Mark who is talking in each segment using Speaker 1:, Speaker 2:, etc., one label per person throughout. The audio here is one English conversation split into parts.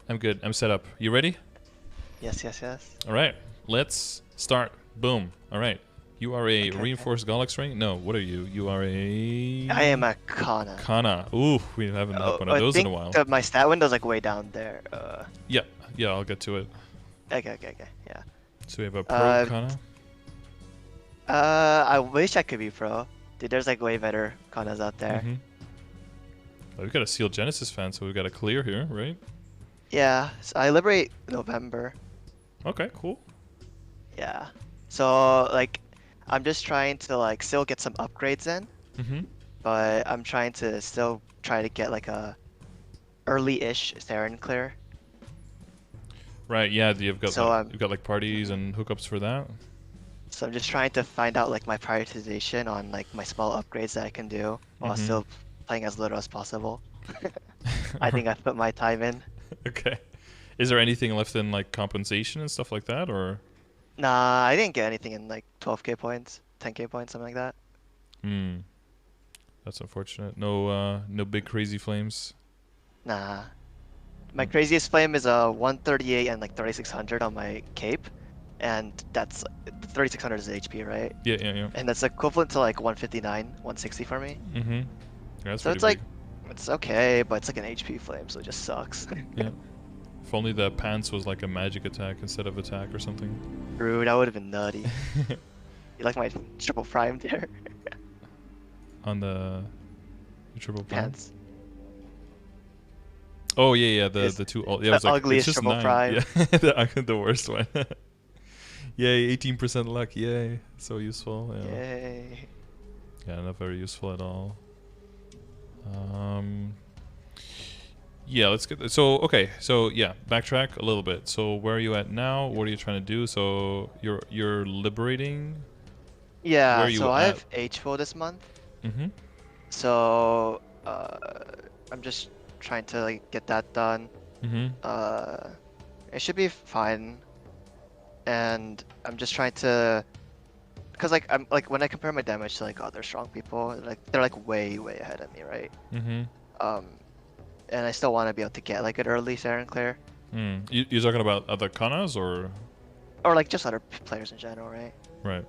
Speaker 1: I'm good. I'm set up. You ready?
Speaker 2: Yes, yes, yes.
Speaker 1: All right. Let's start. Boom. All right. You are a
Speaker 2: Okay, okay.
Speaker 1: reinforced Galax ring? No. What are you? You are
Speaker 2: I am
Speaker 1: a
Speaker 2: a Kanna.
Speaker 1: Kana. Ooh, we haven't had
Speaker 2: Oh,
Speaker 1: one of
Speaker 2: I
Speaker 1: those in a
Speaker 2: think
Speaker 1: while.
Speaker 2: that my stat window's like way down there.
Speaker 1: Yeah. Yeah. I'll get to it.
Speaker 2: Okay, yeah.
Speaker 1: So we have a pro
Speaker 2: Uh,
Speaker 1: Kana.
Speaker 2: I wish I could be pro. Dude, there's like way better Kannas out there.
Speaker 1: Mm-hmm. Well, we've got a Seal Genesis fan, so we've got a clear here, right?
Speaker 2: Yeah, so I liberate November.
Speaker 1: Okay. Cool.
Speaker 2: Yeah. So like, I'm just trying to like still get some upgrades in,
Speaker 1: Mm-hmm.
Speaker 2: but I'm trying to still try to get like a early-ish Seren clear.
Speaker 1: Right. Yeah. You've got
Speaker 2: So
Speaker 1: like
Speaker 2: I'm
Speaker 1: you've got like parties and hookups for that.
Speaker 2: So I'm just trying to find out like my prioritization on like my small upgrades that I can do while
Speaker 1: Mm-hmm.
Speaker 2: still playing as little as possible. I think I've put my time in.
Speaker 1: Okay. Is there anything left in like compensation and stuff like that, or?
Speaker 2: Nah, I didn't get anything in like 12k points, 10k points, something like that.
Speaker 1: Hmm. That's unfortunate. No. No big crazy flames.
Speaker 2: Nah. My
Speaker 1: Hmm.
Speaker 2: craziest flame is a 138 and like 3600 on my cape, and that's 3600 is the HP, right?
Speaker 1: Yeah. Yeah. Yeah.
Speaker 2: And that's equivalent to like 159, 160 for me.
Speaker 1: Mm-hmm. Yeah, that's
Speaker 2: So
Speaker 1: pretty
Speaker 2: it's like
Speaker 1: big.
Speaker 2: it's okay, but it's like an HP flame, so it just sucks.
Speaker 1: Yeah. If only the pants was like a magic attack instead of attack or something.
Speaker 2: Rude, that would have been nutty. You like my triple prime there?
Speaker 1: On the triple prime.
Speaker 2: Pants.
Speaker 1: Oh yeah, yeah.
Speaker 2: It's
Speaker 1: The two. Yeah, it
Speaker 2: the
Speaker 1: was like it's
Speaker 2: ugliest
Speaker 1: just
Speaker 2: triple
Speaker 1: 9. Yeah,
Speaker 2: prime.
Speaker 1: the worst one. Yay, 18% luck. Yay, so useful. Yeah.
Speaker 2: Yay.
Speaker 1: Yeah, not very useful at all. Um. Yeah, let's get so okay. So yeah, backtrack a little bit. So where are you at now? What are you trying to do? So you're liberating. Where
Speaker 2: Yeah,
Speaker 1: are you
Speaker 2: so I
Speaker 1: at?
Speaker 2: have HFO this month.
Speaker 1: Mm-hmm.
Speaker 2: So I'm just trying to like get that done.
Speaker 1: Mm-hmm.
Speaker 2: Uh it should be fine. And I'm just trying to, because like I'm like when I compare my damage to like other strong people, like they're like way ahead of me, right?
Speaker 1: Mm-hmm.
Speaker 2: Um and I still want to be able to get like an early Seren clear.
Speaker 1: You're talking about other Kanas or
Speaker 2: Or like just other players in general, right?
Speaker 1: right?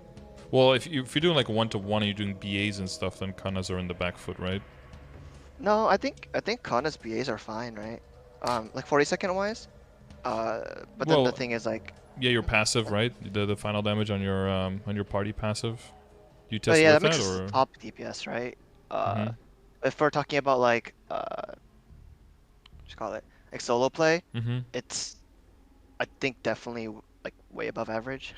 Speaker 1: Well, if you're doing like 1-to-1 and you're doing BAs and stuff, then Kanas are in the back foot, right?
Speaker 2: No, I think Kanna's BAs are fine, right? Like 40-second wise. But then the
Speaker 1: Well,
Speaker 2: thing is like,
Speaker 1: yeah, you're passive, right? The final damage on your party passive. You
Speaker 2: but
Speaker 1: test
Speaker 2: yeah,
Speaker 1: with
Speaker 2: that makes
Speaker 1: that
Speaker 2: us
Speaker 1: or?
Speaker 2: top DPS, right?
Speaker 1: Mm-hmm.
Speaker 2: If we're talking about like, what you call it, like solo play,
Speaker 1: Mm-hmm.
Speaker 2: it's, I think definitely like way above average.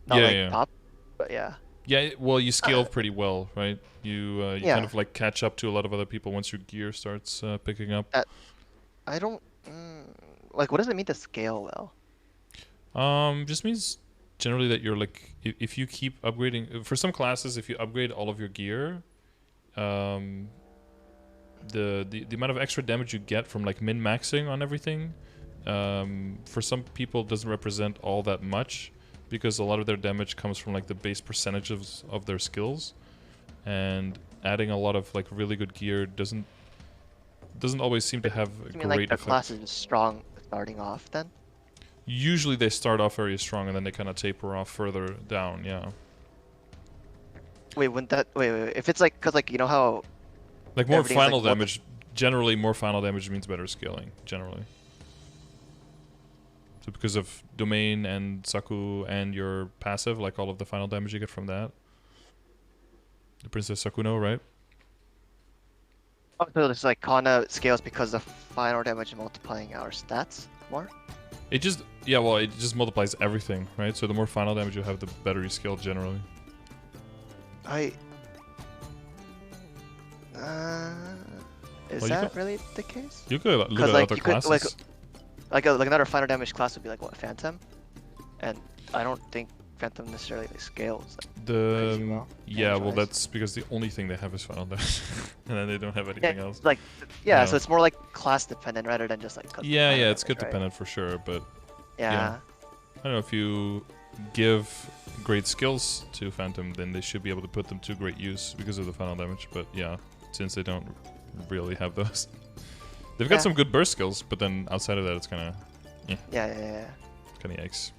Speaker 2: Not
Speaker 1: Yeah,
Speaker 2: like
Speaker 1: yeah.
Speaker 2: top, but yeah.
Speaker 1: Yeah, well, you scale
Speaker 2: Uh,
Speaker 1: pretty well, right? You kind
Speaker 2: yeah.
Speaker 1: of like catch up to a lot of other people once your gear starts picking up.
Speaker 2: That I don't like. What does it mean to scale well?
Speaker 1: Just means generally that you're like if you keep upgrading for some classes, if you upgrade all of your gear, um, the amount of extra damage you get from like min maxing on everything, for some people doesn't represent all that much because a lot of their damage comes from like the base percentages of their skills, and adding a lot of like really good gear doesn't always seem to have a
Speaker 2: You mean like
Speaker 1: great
Speaker 2: the class
Speaker 1: effect.
Speaker 2: is strong starting off then?
Speaker 1: Usually they start off very strong and then they kind of taper off further down. Yeah,
Speaker 2: Wait, wouldn't that wait? If it's like, cause like you know how
Speaker 1: like more
Speaker 2: everything's like
Speaker 1: final damage. Generally, more final damage means better scaling. Generally, so because of domain and Saku and your passive, like all of the final damage you get from that. The Princess Sakuno, right?
Speaker 2: Oh, so it's like Kanna scales because the final damage multiplying our stats more?
Speaker 1: It just well, it just multiplies everything, right? So the more final damage you have, the better you scale generally.
Speaker 2: I uh is
Speaker 1: Well,
Speaker 2: that really the case?
Speaker 1: You could look
Speaker 2: Because
Speaker 1: at
Speaker 2: like
Speaker 1: other
Speaker 2: you could
Speaker 1: classes.
Speaker 2: like another final damage class would be like what, Phantom? And I don't think Phantom necessarily like scales like crazy well.
Speaker 1: Yeah, well,
Speaker 2: damage-wise.
Speaker 1: that's because the only thing they have is final damage, and then they don't have anything
Speaker 2: Yeah,
Speaker 1: else.
Speaker 2: like yeah, so
Speaker 1: Yeah.
Speaker 2: it's more like class dependent rather than just like
Speaker 1: Yeah,
Speaker 2: final
Speaker 1: yeah, it's good
Speaker 2: damage, right?
Speaker 1: dependent for sure, but
Speaker 2: Yeah.
Speaker 1: I don't know if you give great skills to Phantom, then they should be able to put them to great use because of the final damage. But yeah, since they don't really have those, They've got
Speaker 2: Yeah.
Speaker 1: some good burst skills, but then outside of that, it's kind of
Speaker 2: Yeah.
Speaker 1: kind of yikes.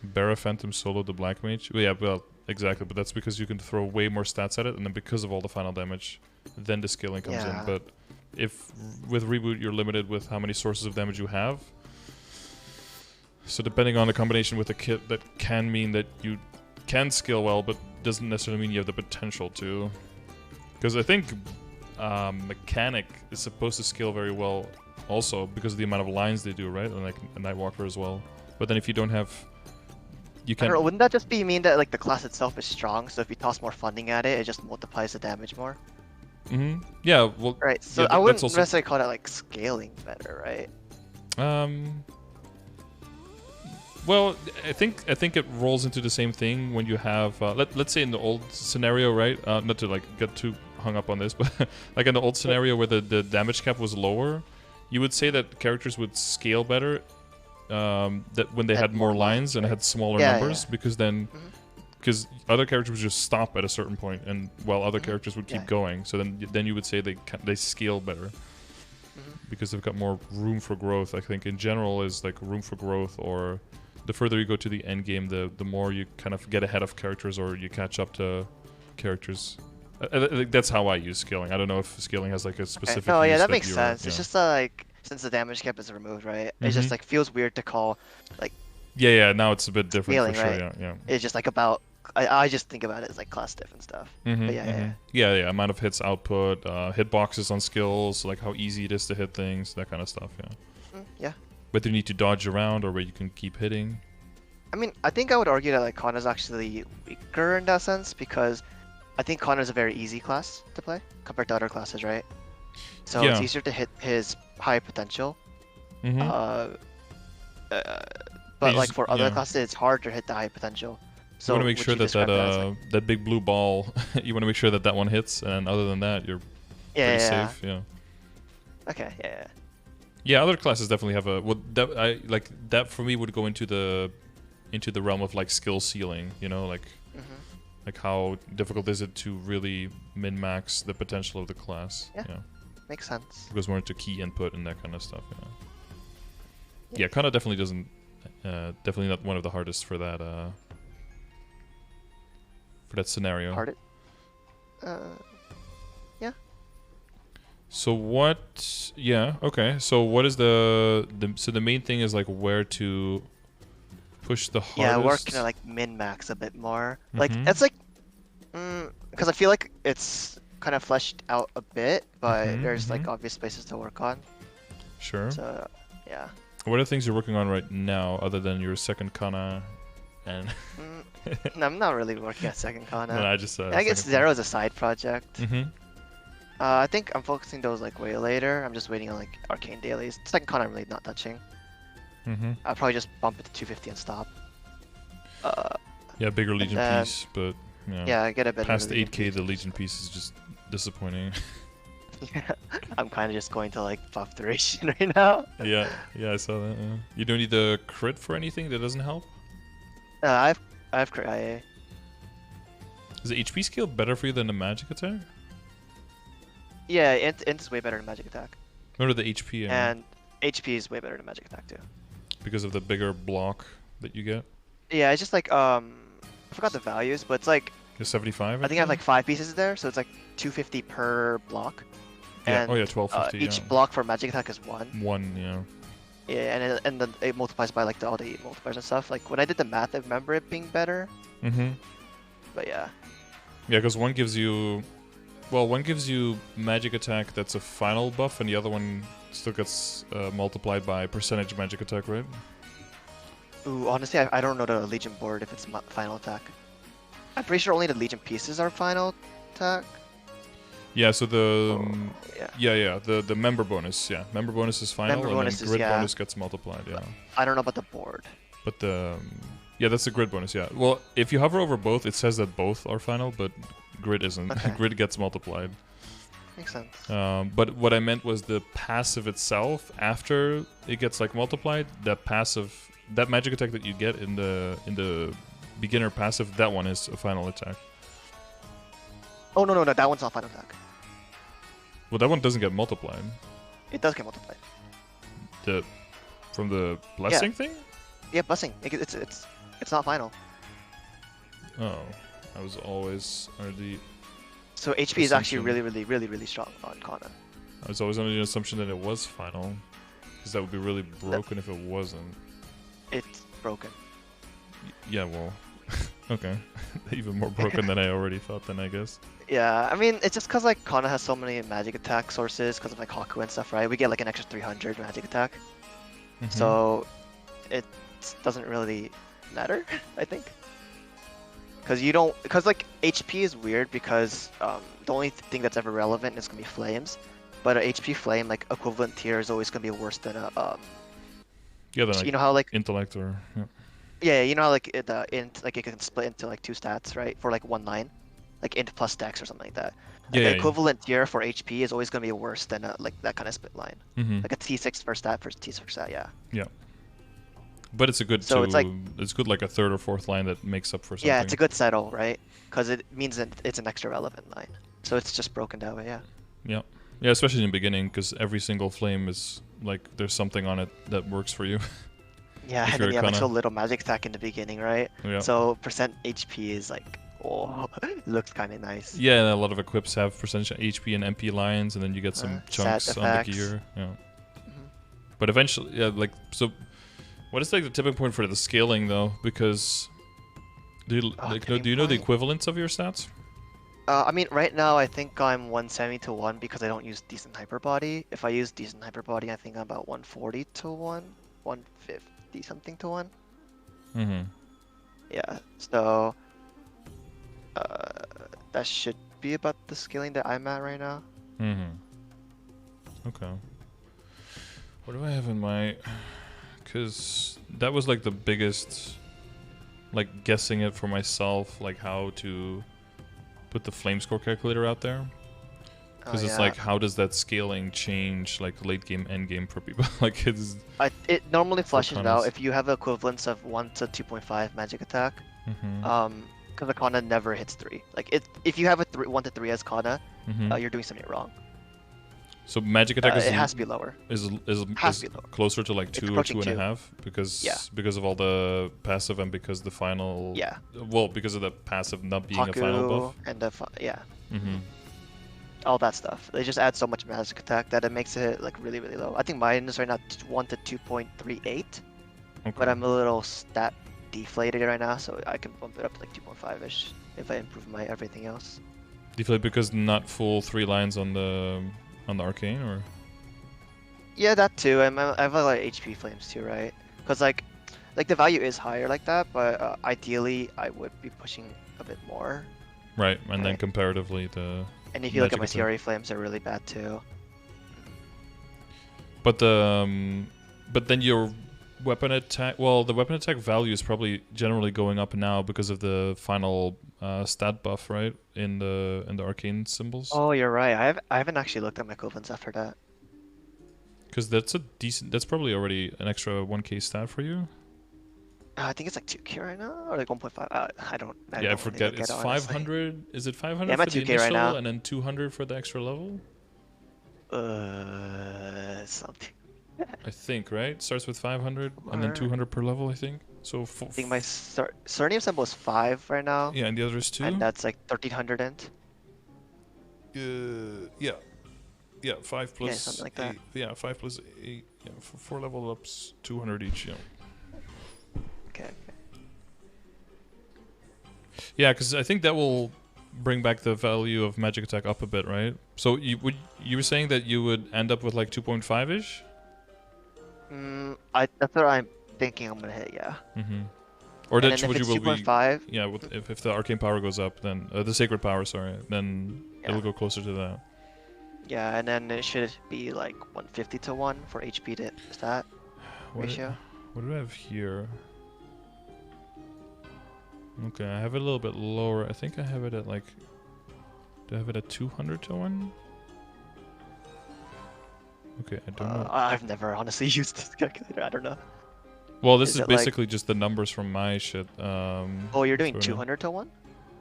Speaker 1: Barra Phantom solo the Black Mage. Well, yeah, well, exactly, but that's because you can throw way more stats at it, and then because of all the final damage, then the scaling comes in.
Speaker 2: Yeah.
Speaker 1: But if with Reboot you're limited with how many sources of damage you have, so depending on the combination with the kit, that can mean that you can scale well, but doesn't necessarily mean you have the potential to. Because I think Mechanic is supposed to scale very well also because of the amount of lines they do, right? And like a Nightwalker as well. But then if you don't have... You
Speaker 2: I
Speaker 1: can
Speaker 2: don't know, wouldn't that just mean that like the class itself is strong, so if you toss more funding at it, it just multiplies the damage more?
Speaker 1: Mm-hmm. Yeah, well...
Speaker 2: Right, so
Speaker 1: yeah,
Speaker 2: I wouldn't
Speaker 1: that's also...
Speaker 2: necessarily call that like scaling better, right?
Speaker 1: Well, I think it rolls into the same thing when you have let's say in the old scenario, right? Not to like get too hung up on this, but like in the old scenario where the damage cap was lower, you would say that characters would scale better that when they had more lines and had smaller numbers, because then because other characters would just stop at a certain point, and while other characters would keep going. So then you would say they scale better. Because they've got more room for growth. I think in general is like room for growth, or the further you go to the end game, the more you kind of get ahead of characters or you catch up to characters. I think that's how I use scaling. I don't know if scaling has like a specific.
Speaker 2: No, yeah,
Speaker 1: use
Speaker 2: that makes
Speaker 1: you're-
Speaker 2: sense.
Speaker 1: yeah.
Speaker 2: It's just like since the damage cap is removed, right? It just like feels weird to call like
Speaker 1: Yeah. Now it's a bit different
Speaker 2: scaling,
Speaker 1: for sure.
Speaker 2: right?
Speaker 1: Yeah.
Speaker 2: It's just like about I just think about it as like class diff and stuff. But
Speaker 1: Yeah. Amount of hits output, hitboxes on skills, like how easy it is to hit things, that kind of stuff. Yeah.
Speaker 2: Yeah.
Speaker 1: Whether you need to dodge around or where you can keep hitting.
Speaker 2: I mean, I think I would argue that like Kanna's actually weaker in that sense because I think Kanna's a very easy class to play compared to other classes, right? So it's easier to hit his high potential. But like for other classes, it's hard to hit the high potential. So
Speaker 1: you want to make sure that
Speaker 2: like...
Speaker 1: that big blue ball, you want to make sure that one hits, and other than that, you're pretty safe. Yeah.
Speaker 2: Okay. Yeah.
Speaker 1: Yeah, other classes definitely have a that for me would go into the realm of like skill ceiling, you know, like how difficult is it to really min-max the potential of the class.
Speaker 2: Yeah. Makes sense.
Speaker 1: It goes more into key input and that kind of stuff. Yeah, Kanna definitely doesn't definitely not one of the hardest for that scenario.
Speaker 2: Yeah.
Speaker 1: So what? Yeah. Okay. So what is the main thing is like where to push the hardest.
Speaker 2: Yeah, we're gonna like min max a bit more. Like it's like, because I feel like it's kind of fleshed out a bit, but there's like obvious spaces to work on.
Speaker 1: Sure.
Speaker 2: So yeah.
Speaker 1: What are the things you're working on right now, other than your second Kanna? And
Speaker 2: no, I'm not really working on second Kanna.
Speaker 1: No, I just.
Speaker 2: I guess Zero is a side project.
Speaker 1: Mm-hmm.
Speaker 2: I think I'm focusing those like way later. I'm just waiting on like arcane dailies. Second Kanna I'm really not touching. I'll probably just bump it to 250 and stop.
Speaker 1: Yeah, bigger Legion piece, but
Speaker 2: yeah, I get a bit
Speaker 1: past 8k. The Legion piece is just disappointing.
Speaker 2: Yeah, I'm kind of just going to like buff duration right now.
Speaker 1: Yeah, I saw that. You don't need the crit for anything. That doesn't help.
Speaker 2: I have crit IA.
Speaker 1: Is the HP scale better for you than the magic attack?
Speaker 2: Yeah, int is way better than magic attack.
Speaker 1: No, the HP.
Speaker 2: And HP is way better than magic attack too.
Speaker 1: Because of the bigger block that you get.
Speaker 2: Yeah, it's just like I forgot the values, but it's like
Speaker 1: 75.
Speaker 2: I think I have like 5 pieces there, so it's like 250 per block.
Speaker 1: Yeah.
Speaker 2: And,
Speaker 1: 1250.
Speaker 2: Each block for magic attack is 1.
Speaker 1: 1, yeah.
Speaker 2: Yeah, and then it multiplies by like all the multipliers and stuff. Like when I did the math, I remember it being better. But yeah.
Speaker 1: Yeah, because one gives you magic attack that's a final buff, and the other one still gets multiplied by percentage magic attack, right?
Speaker 2: Ooh, honestly, I don't know the Legion board if it's final attack. I'm pretty sure only the Legion pieces are final attack.
Speaker 1: Yeah, so the
Speaker 2: the
Speaker 1: member bonus, member bonus is final, and then grid bonus gets multiplied. Yeah.
Speaker 2: I don't know about the board.
Speaker 1: But that's the grid bonus. Yeah. Well, if you hover over both, it says that both are final, but grid isn't.
Speaker 2: Okay.
Speaker 1: Grid gets multiplied.
Speaker 2: Makes sense.
Speaker 1: But what I meant was the passive itself. After it gets like multiplied, that magic attack that you get in the beginner passive, that one is a final attack.
Speaker 2: Oh no, that one's not final attack.
Speaker 1: Well, that one doesn't get multiplied.
Speaker 2: It does get multiplied.
Speaker 1: From the blessing thing?
Speaker 2: Yeah, blessing. It's not final.
Speaker 1: Oh, I was always under the.
Speaker 2: So HP is actually
Speaker 1: assumption.
Speaker 2: really strong on Kanna.
Speaker 1: I was always under the assumption that it was final, because that would be really broken if it wasn't.
Speaker 2: It's broken.
Speaker 1: Yeah, well, okay, even more broken than I already thought. Then I guess.
Speaker 2: Yeah, I mean, it's just because like Kanna has so many magic attack sources because of like Haku and stuff, right? We get like an extra 300 magic attack, so it doesn't really matter, I think. Because like HP is weird because the only thing that's ever relevant is gonna be flames, but a HP flame like equivalent tier is always gonna be worse than a
Speaker 1: Yeah, then like,
Speaker 2: you know how like
Speaker 1: intellect or
Speaker 2: yeah, you know how like the int like it can split into like 2 stats, right? For like 1 line, like int plus dex or something like that. Like the equivalent tier for HP is always gonna be worse than like that kind of split line, like a T6 for stat for T6 for stat, yeah.
Speaker 1: Yeah. But it's a good it's good like a third or fourth line that makes up for something.
Speaker 2: Yeah, it's a good settle, right? Because it means that it's an extra relevant line. So it's just broken that way, yeah.
Speaker 1: Yeah. Yeah, especially in the beginning, because every single flame is like there's something on it that works for you.
Speaker 2: Yeah, and then you have like so little magic attack in the beginning, right?
Speaker 1: Yeah.
Speaker 2: So percent HP is like, oh, it looks kind of nice.
Speaker 1: Yeah, and a lot of equips have percentage HP and MP lines, and then you get some chunks on the gear. Yeah. But eventually, yeah, like so. What is like the tipping point for the scaling though? Because do you know the equivalents of your stats?
Speaker 2: I mean, right now I think I'm 170 to 1 because I don't use decent hyper body. If I use decent hyper body, I think I'm about 140 to 1, 150 something to 1. Yeah, so that should be about the scaling that I'm at right now.
Speaker 1: Okay. What do I have in my? Because that was like the biggest, like guessing it for myself, like how to put the flame score calculator out there. Because it's like, how does that scaling change like late game, end game for people? Like it
Speaker 2: normally flushes it out if you have equivalents of 1 to 2.5 magic attack. Because the Kanna never hits 3. Like if you have a 1 to 3 as Kanna, you're doing something wrong. So magic attack
Speaker 1: it
Speaker 2: has to be lower.
Speaker 1: Is closer to like 2 or 2.5 because of all the passive and because the final because of the passive not being a final buff
Speaker 2: and the all that stuff. They just add so much magic attack that it makes it like really low. I think mine is right now 1 to 2.38, but I'm a little stat deflated right now, so I can bump it up to like 2.5ish if I improve my everything else.
Speaker 1: Deflated because not full 3 lines on the arcane, or?
Speaker 2: Yeah, that too. I have a lot of HP flames too, right? Because like the value is higher like that, but ideally I would be pushing a bit more.
Speaker 1: Right, and then comparatively the.
Speaker 2: And if you look at my CRA flames, they're really bad too.
Speaker 1: But then your weapon attack. Well, the weapon attack value is probably generally going up now because of the final stat buff, right? In the arcane symbols.
Speaker 2: Oh, you're right. I haven't actually looked at my equivalents after that.
Speaker 1: Because that's a decent. That's probably already an extra 1k stat for you.
Speaker 2: I think it's like 2k right now, or like 1.5. I don't.
Speaker 1: I forget. It's 500. Is it 500
Speaker 2: for
Speaker 1: the
Speaker 2: 2K
Speaker 1: initial,
Speaker 2: right now.
Speaker 1: and then 200 for the extra level?
Speaker 2: Something.
Speaker 1: I think, right? Starts with 500 and then 200 per level, I think. So
Speaker 2: I think my Serenium symbol is 5 right now.
Speaker 1: Yeah, and the others 2.
Speaker 2: And that's like 1300 int.
Speaker 1: Yeah. Yeah, 5 plus
Speaker 2: something like that.
Speaker 1: 8. Yeah, 5 plus 8. Yeah, for 4 level ups, 200 each, yeah.
Speaker 2: Okay.
Speaker 1: Yeah, because I think that will bring back the value of magic attack up a bit, right? So you were saying that you would end up with like 2.5-ish?
Speaker 2: That's what I'm thinking I'm gonna hit, yeah.
Speaker 1: Or
Speaker 2: and
Speaker 1: that
Speaker 2: then if
Speaker 1: you
Speaker 2: it's
Speaker 1: will
Speaker 2: 2.5,
Speaker 1: be, yeah, if the arcane power goes up, then the sacred power, sorry, then it'll go closer to that.
Speaker 2: Yeah, and then it should be like 150 to 1 for HP to stat ratio.
Speaker 1: What do I have here? Okay, I have it a little bit lower. I think I have it at like... Do I have it at 200 to 1? Okay, I don't know.
Speaker 2: I've never honestly used this calculator. I don't know.
Speaker 1: Well, this is basically just the numbers from my shit.
Speaker 2: Oh, you're doing 200 to 1?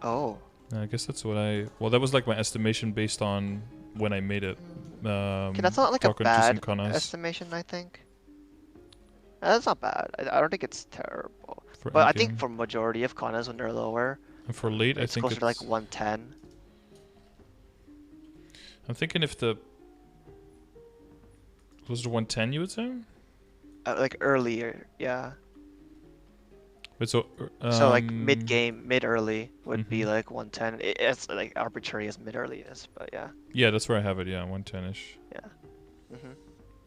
Speaker 2: Oh.
Speaker 1: I guess that's what I... Well, that was like my estimation based on when I made it.
Speaker 2: Okay, that's not like a
Speaker 1: talking to some
Speaker 2: bad
Speaker 1: Kannas
Speaker 2: estimation, I think. That's not bad. I don't think it's terrible.
Speaker 1: for
Speaker 2: But I think
Speaker 1: endgame.
Speaker 2: for majority of Kannas when they're lower,
Speaker 1: And for late, I
Speaker 2: it's
Speaker 1: think
Speaker 2: closer to like
Speaker 1: it's...
Speaker 2: 110.
Speaker 1: I'm thinking if the... Closer to 110, you would say?
Speaker 2: Like earlier, yeah.
Speaker 1: Wait, so...
Speaker 2: So like mid game, mid early would be
Speaker 1: mhm.
Speaker 2: like 110. It's like arbitrary as mid early is, but yeah,
Speaker 1: Yeah, that's where I have it, yeah, 110-ish.
Speaker 2: yeah. Mhm.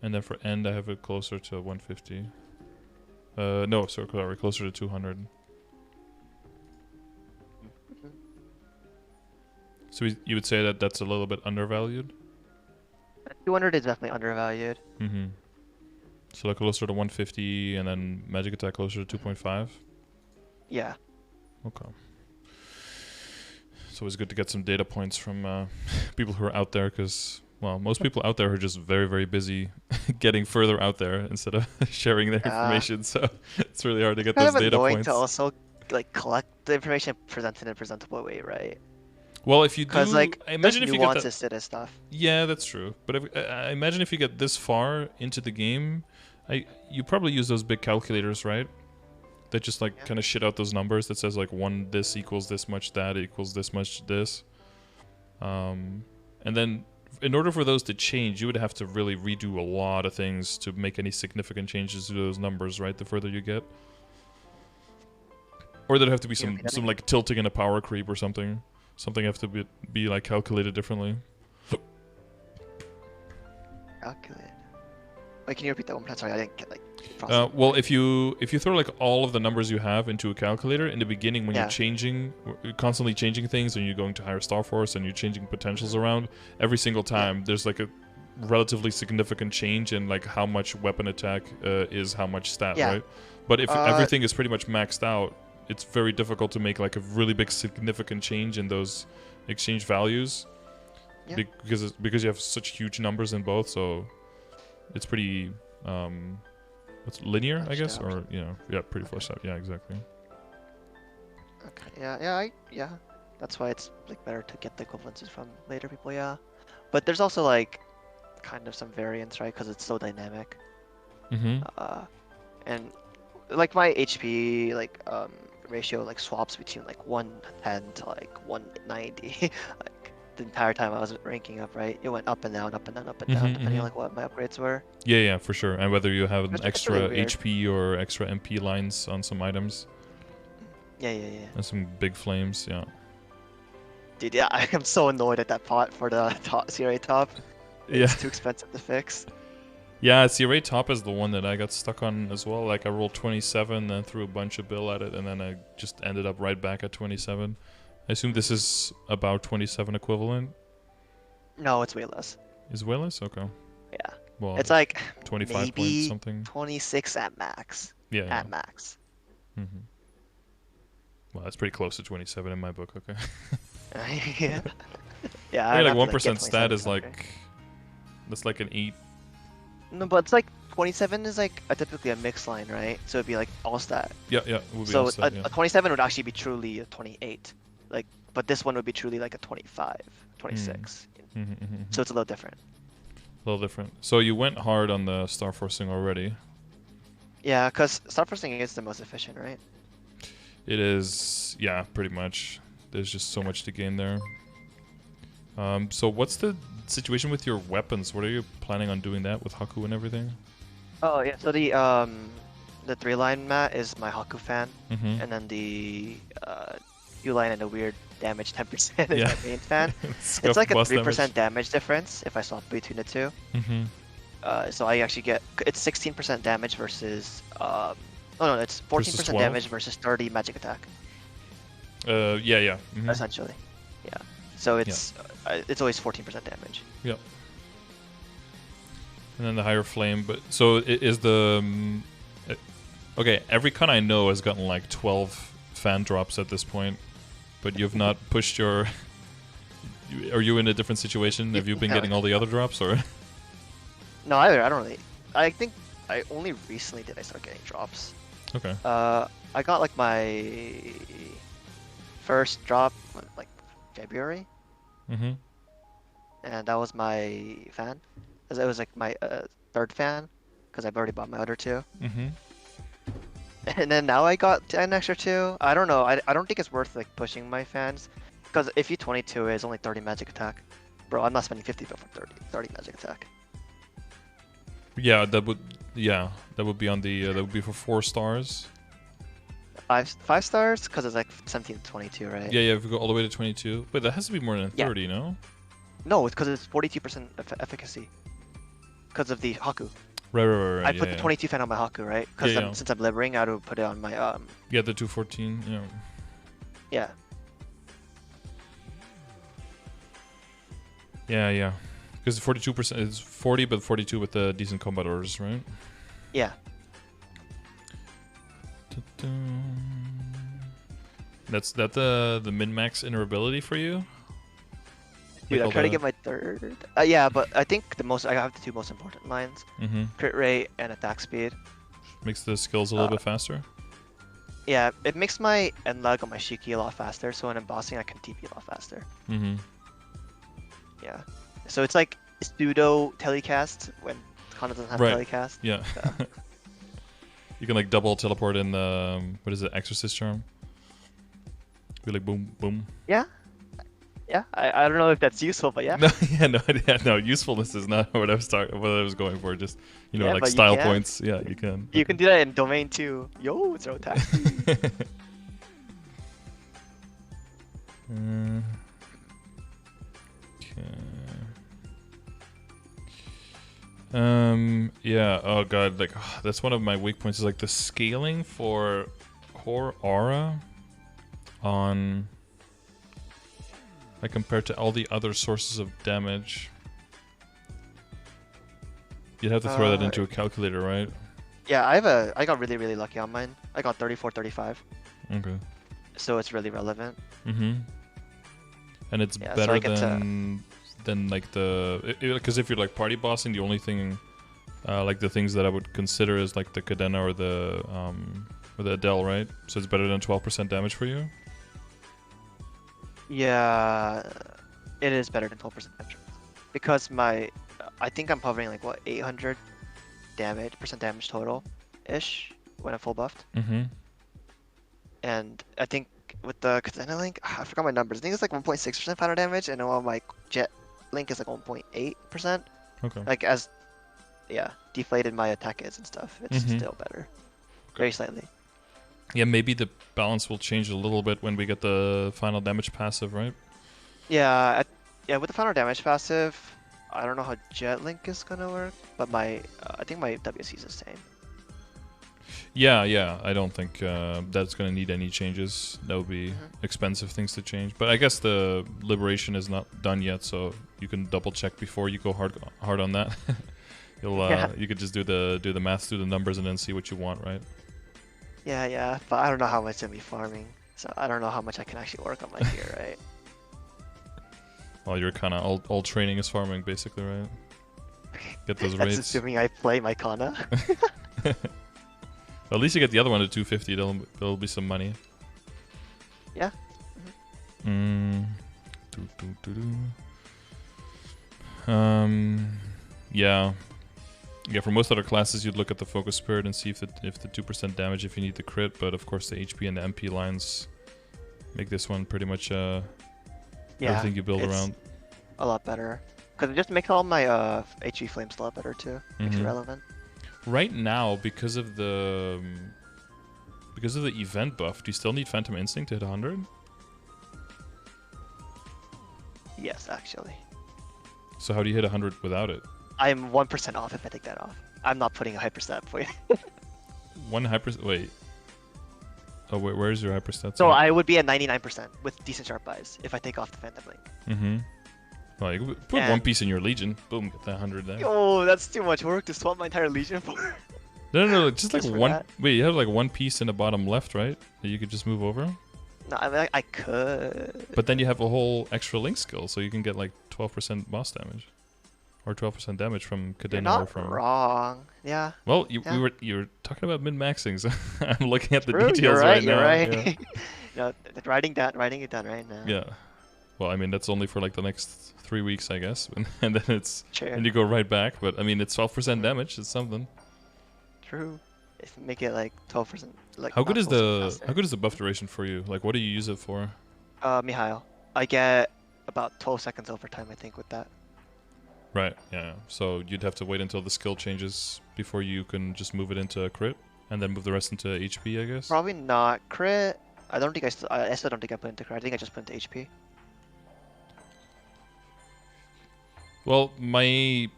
Speaker 1: And then for end, I have it closer to 150. No, sorry, closer to 200.
Speaker 2: Mhm.
Speaker 1: So you would say that that's a little bit undervalued?
Speaker 2: 200 is definitely undervalued.
Speaker 1: Mm-hmm. So like closer to 150 and then magic attack closer to 2.5?
Speaker 2: Yeah.
Speaker 1: Okay. It's always good to get some data points from people who are out there because, well, most people out there are just very, very busy getting further out there instead of sharing their information. So it's really hard to get
Speaker 2: Kind
Speaker 1: those
Speaker 2: of
Speaker 1: data
Speaker 2: annoying
Speaker 1: points.
Speaker 2: to also like collect the information presented in a presentable way, right?
Speaker 1: Well, if you
Speaker 2: Because
Speaker 1: do,
Speaker 2: like
Speaker 1: I
Speaker 2: there's
Speaker 1: imagine if you get that.
Speaker 2: nuances to this stuff.
Speaker 1: Yeah, that's true. But I imagine if you get this far into the game, you probably use those big calculators, right? That just like
Speaker 2: Yeah.
Speaker 1: kind of shit out those numbers that says like one this equals this much that equals this much this. And then in order for those to change, you would have to really redo a lot of things to make any significant changes to those numbers, right? The further you get. Or there'd have to be some like tilting and a power creep or something. Something have to be like calculated differently.
Speaker 2: Calculate. Wait, can you repeat that one more time? Sorry, I didn't get like.
Speaker 1: Well, if you throw like all of the numbers you have into a calculator in the beginning when
Speaker 2: Yeah.
Speaker 1: you're constantly changing things and you're going to higher Star Force and you're changing potentials around, every single time there's like a relatively significant change in like how much weapon attack is how much stat, right? But if everything is pretty much maxed out, it's very difficult to make like a really big significant change in those exchange values.
Speaker 2: Yeah.
Speaker 1: Because you have such huge numbers in both, so it's pretty what's linear, I guess,
Speaker 2: out.
Speaker 1: or pretty fleshed out. Yeah, exactly.
Speaker 2: Okay. Yeah. That's why it's like better to get the equivalences from later people. Yeah, but there's also like kind of some variance, right? Because it's so dynamic.
Speaker 1: Mm-hmm.
Speaker 2: And like my HP ratio like swaps between like 110 to like 190 like the entire time I was ranking up, right? It went up and down, up and down, up and down, depending on like what my upgrades were.
Speaker 1: Yeah, for sure. And whether you have an
Speaker 2: It's
Speaker 1: extra
Speaker 2: really weird.
Speaker 1: HP or extra MP lines on some items.
Speaker 2: Yeah.
Speaker 1: And some big flames, yeah.
Speaker 2: Dude, yeah, I am so annoyed at that pot for the top CRA top. It's too expensive to fix.
Speaker 1: Yeah, CRA top is the one that I got stuck on as well. Like I rolled 27, then threw a bunch of bill at it, and then I just ended up right back at 27. I assume this is about 27 equivalent.
Speaker 2: No, it's way less.
Speaker 1: Is way less? Okay.
Speaker 2: Yeah.
Speaker 1: Well,
Speaker 2: It's like
Speaker 1: 25
Speaker 2: maybe
Speaker 1: point something.
Speaker 2: 26 at max.
Speaker 1: Yeah.
Speaker 2: At max.
Speaker 1: Mm-hmm. Well, that's pretty close to 27 in my book. Okay.
Speaker 2: Yeah. Yeah.
Speaker 1: I mean, like 1%
Speaker 2: get
Speaker 1: stat is
Speaker 2: something.
Speaker 1: like that's like an 8.
Speaker 2: No, but it's like 27 is like typically a mix line, right? So it'd be like all stat.
Speaker 1: Yeah. It would be
Speaker 2: So
Speaker 1: all stat,
Speaker 2: a 27 would actually be truly a 28. Like, but this one would be truly like a 25, 26. So it's a little different.
Speaker 1: A little different. So you went hard on the star forcing already.
Speaker 2: Yeah, because star forcing is the most efficient, right?
Speaker 1: It is, yeah, pretty much. There's just so much to gain there. So what's the situation with your weapons? What are you planning on doing that with Haku and everything?
Speaker 2: Oh yeah, so the 3-line mat is my Haku fan, and then the U-line and the weird damage 10% is my main fan. It's like a 3% damage difference if I swap between the two. So I actually get, it's 16% damage versus it's 14% damage versus 30 magic attack. Essentially, yeah. So it's always 14% damage.
Speaker 1: Yep. And then the higher flame, but so it is the okay. Every con I know has gotten like 12 fan drops at this point, but you've not pushed your. Are you in a different situation? Have you been getting all the other drops, or?
Speaker 2: No, I don't really. I think I only recently did I start getting drops.
Speaker 1: Okay.
Speaker 2: I got like my first drop like February. and that was my fan. As it was like my third fan, because I've already bought my other two.
Speaker 1: Mm-hmm.
Speaker 2: And then now I got an extra two. I don't know. I don't think it's worth like pushing my fans, because if you 22 it's only 30 magic attack. Bro, I'm not spending 50 for 30 magic attack.
Speaker 1: Yeah, that would be on the that would be for 4 stars.
Speaker 2: Five stars, because it's like 17 to 22, right?
Speaker 1: Yeah, if we go all the way to 22. Wait, that has to be more than 30, no?
Speaker 2: No, it's because it's 42% efficacy. Because of the Haku.
Speaker 1: Right.
Speaker 2: I put the 22 fan on my Haku, right? Because since I'm liberating, I would put it on my
Speaker 1: Yeah, the 214. Yeah.
Speaker 2: Yeah.
Speaker 1: Yeah. Because 42% is 40, but 42 with the decent combat orders, right?
Speaker 2: Yeah.
Speaker 1: That's the min-max ability for you?
Speaker 2: Dude, I'm trying to get my third. Yeah, but I think I have the two most important lines: crit rate and attack speed.
Speaker 1: Makes the skills a little bit faster.
Speaker 2: Yeah, it makes my end lag on my Shiki a lot faster. So when I'm bossing, I can TP a lot faster. Yeah. So it's like pseudo telecast when Kanna doesn't have telecast.
Speaker 1: Yeah. You can like double teleport in the what is it, Exorcist charm? Be like boom, boom.
Speaker 2: Yeah. Yeah, I don't know if that's useful, but yeah.
Speaker 1: No, usefulness is not what I was going for. Just like style points. Yeah, you can.
Speaker 2: You can do that in domain too. Yo, throw attack.
Speaker 1: Yeah. Oh god, like that's one of my weak points. Is like the scaling for core aura on. Like compared to all the other sources of damage. You'd have to throw that into a calculator, right?
Speaker 2: Yeah, I got really lucky on mine. I got 34, 35.
Speaker 1: Okay.
Speaker 2: So it's really relevant.
Speaker 1: And it's better than like because if you're like party bossing, the only thing like the things that I would consider is like the Kanna or the Adele, right? So it's better than 12% damage for you.
Speaker 2: Yeah, it is better than 12% damage. Because I think I'm hovering like what, 800 percent damage total ish when I'm full buffed. And I think with the Kanna link, I forgot my numbers. I think it's like 1.6% final damage, and while my Jet link is like 1.8%.
Speaker 1: Okay.
Speaker 2: Like deflated my attack is and stuff. It's still better, very slightly.
Speaker 1: Yeah, maybe the balance will change a little bit when we get the final damage passive, right?
Speaker 2: Yeah, with the final damage passive, I don't know how Jet Link is gonna work, but I think my WC is the same.
Speaker 1: Yeah, I don't think that's gonna need any changes. That would be expensive things to change. But I guess the liberation is not done yet, so you can double check before you go hard on that. You could just do the math, do the numbers, and then see what you want, right?
Speaker 2: Yeah, but I don't know how much I'm farming, so I don't know how much I can actually work on my gear, right?
Speaker 1: Well, you're kind of all training is farming, basically, right? Get those
Speaker 2: That's
Speaker 1: rates.
Speaker 2: assuming I play my Kanna.
Speaker 1: Well, at least you get the other one to 250. There'll be some money.
Speaker 2: Yeah.
Speaker 1: Yeah. Yeah, for most other classes, you'd look at the Focus Spirit and see if the 2% damage if you need the crit, but of course the HP and the MP lines make this one pretty much everything you build around.
Speaker 2: A lot better. Because it just makes all my HE flames a lot better too. Makes it relevant.
Speaker 1: Right now, because of the event buff, do you still need Phantom Instinct to hit 100?
Speaker 2: Yes, actually.
Speaker 1: So how do you hit 100 without it?
Speaker 2: I'm 1% off if I take that off. I'm not putting a hyperstat for you.
Speaker 1: Wait. Oh, where's your hyperstat?
Speaker 2: So I would be at 99% with decent sharp eyes if I take off the Phantom Link.
Speaker 1: Well, you put one piece in your Legion. Boom, get that 100 there.
Speaker 2: Oh, that's too much work to swap my entire Legion for.
Speaker 1: No, just like one.
Speaker 2: That.
Speaker 1: Wait, you have like one piece in the bottom left, right? That you could just move over.
Speaker 2: No, I mean, I could.
Speaker 1: But then you have a whole extra link skill, so you can get like 12% boss damage. Or 12% damage from
Speaker 2: You're
Speaker 1: Kanna
Speaker 2: not
Speaker 1: or from.
Speaker 2: wrong. Yeah.
Speaker 1: Well, you were talking about min-maxing, so I'm looking at the details
Speaker 2: you're right,
Speaker 1: now.
Speaker 2: You're right. Writing it down right now.
Speaker 1: Yeah. Well, I mean that's only for like the next 3 weeks, I guess, and then
Speaker 2: Sure.
Speaker 1: and you go right back. But I mean, it's 12% damage. It's something.
Speaker 2: True. If make it like 12%, like
Speaker 1: How good
Speaker 2: not
Speaker 1: is
Speaker 2: 12%
Speaker 1: the
Speaker 2: faster.
Speaker 1: buff duration for you? Like, what do you use it for?
Speaker 2: Mihail, I get about 12 seconds overtime, I think, with that.
Speaker 1: Right. Yeah. So you'd have to wait until the skill changes before you can just move it into a crit, and then move the rest into HP, I guess.
Speaker 2: Probably not crit. I don't think I still don't think I put into crit. I think I just put into HP.
Speaker 1: Well, my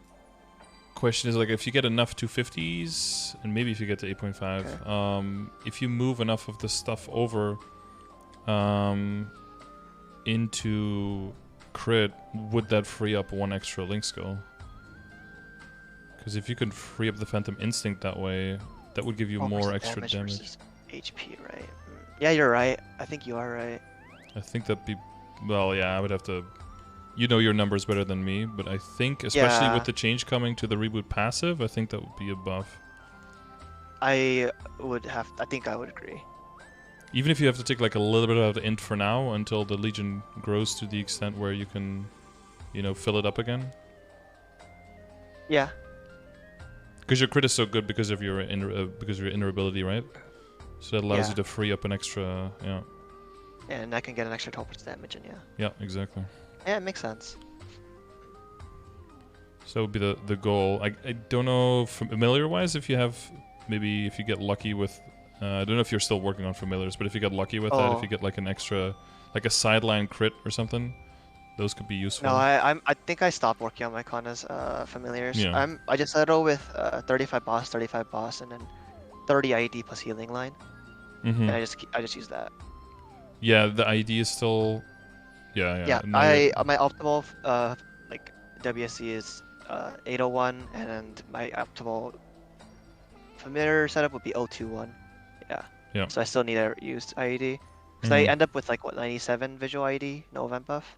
Speaker 1: question is like, if you get enough 250s, and maybe if you get to 8.5,
Speaker 2: Okay.
Speaker 1: if you move enough of the stuff over into crit, would that free up one extra link skill? Because if you could free up the Phantom Instinct that way, that would give you more
Speaker 2: 12%
Speaker 1: extra damage.
Speaker 2: versus HP, right? Yeah, you're right. I think you are right.
Speaker 1: I think that'd be, well, yeah, I would have to. You know your numbers better than me, but I think, especially with
Speaker 2: Yeah,
Speaker 1: the change coming to the reboot passive, I think that would be a buff.
Speaker 2: I think I would agree.
Speaker 1: Even if you have to take like a little bit out of the int for now until the Legion grows to the extent where you can, you know, fill it up again.
Speaker 2: Yeah.
Speaker 1: Because your crit is so good because of your inner ability, right? So that allows
Speaker 2: Yeah.
Speaker 1: you to free up an extra, yeah.
Speaker 2: And I can get an extra 12% damage, and yeah.
Speaker 1: Yeah, exactly.
Speaker 2: Yeah, it makes sense.
Speaker 1: So that would be the goal. I don't know, familiar-wise, if you have, maybe if you get lucky with, I don't know if you're still working on familiars, but if you get lucky with that, if you get like an extra, like a sideline crit or something, those could be useful.
Speaker 2: No, I think I stopped working on my Kanna's familiars.
Speaker 1: Yeah.
Speaker 2: I just settle with 35 boss, and then 30 ID plus healing line,
Speaker 1: Mm-hmm.
Speaker 2: and I just use that.
Speaker 1: Yeah, the ID is still, yeah.
Speaker 2: Yeah,
Speaker 1: Now you're,
Speaker 2: my optimal like WSC is 801, and my optimal familiar setup would be 021. Yeah.
Speaker 1: Yeah.
Speaker 2: So I still need to use IED. Because I
Speaker 1: Mhm.
Speaker 2: end up with like what 97 visual ID, no event buff,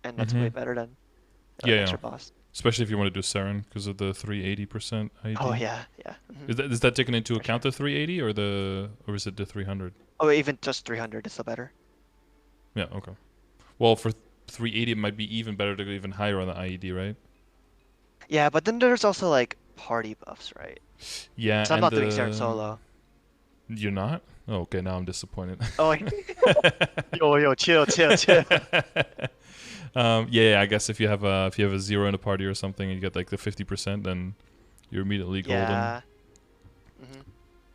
Speaker 2: and that's way
Speaker 1: Mhm.
Speaker 2: better than
Speaker 1: Yeah,
Speaker 2: extra boss.
Speaker 1: especially if you want to do Seren because of the 380% ID.
Speaker 2: Oh yeah, yeah.
Speaker 1: Is that taken into
Speaker 2: For
Speaker 1: account
Speaker 2: sure.
Speaker 1: the 380 or is it the 300?
Speaker 2: Oh, even just 300 is still better.
Speaker 1: Yeah, okay. Well, for 380 it might be even better to go even higher on the IED, right?
Speaker 2: Yeah, but then there's also like party buffs, right?
Speaker 1: Yeah,
Speaker 2: So I'm
Speaker 1: and
Speaker 2: not doing Seren
Speaker 1: the
Speaker 2: solo.
Speaker 1: you're not? Oh, okay, now I'm disappointed.
Speaker 2: Oh, yo, chill, chill, chill.
Speaker 1: Yeah, I guess if you have a zero in a party or something and you get like the 50%, then you're immediately golden.
Speaker 2: Yeah.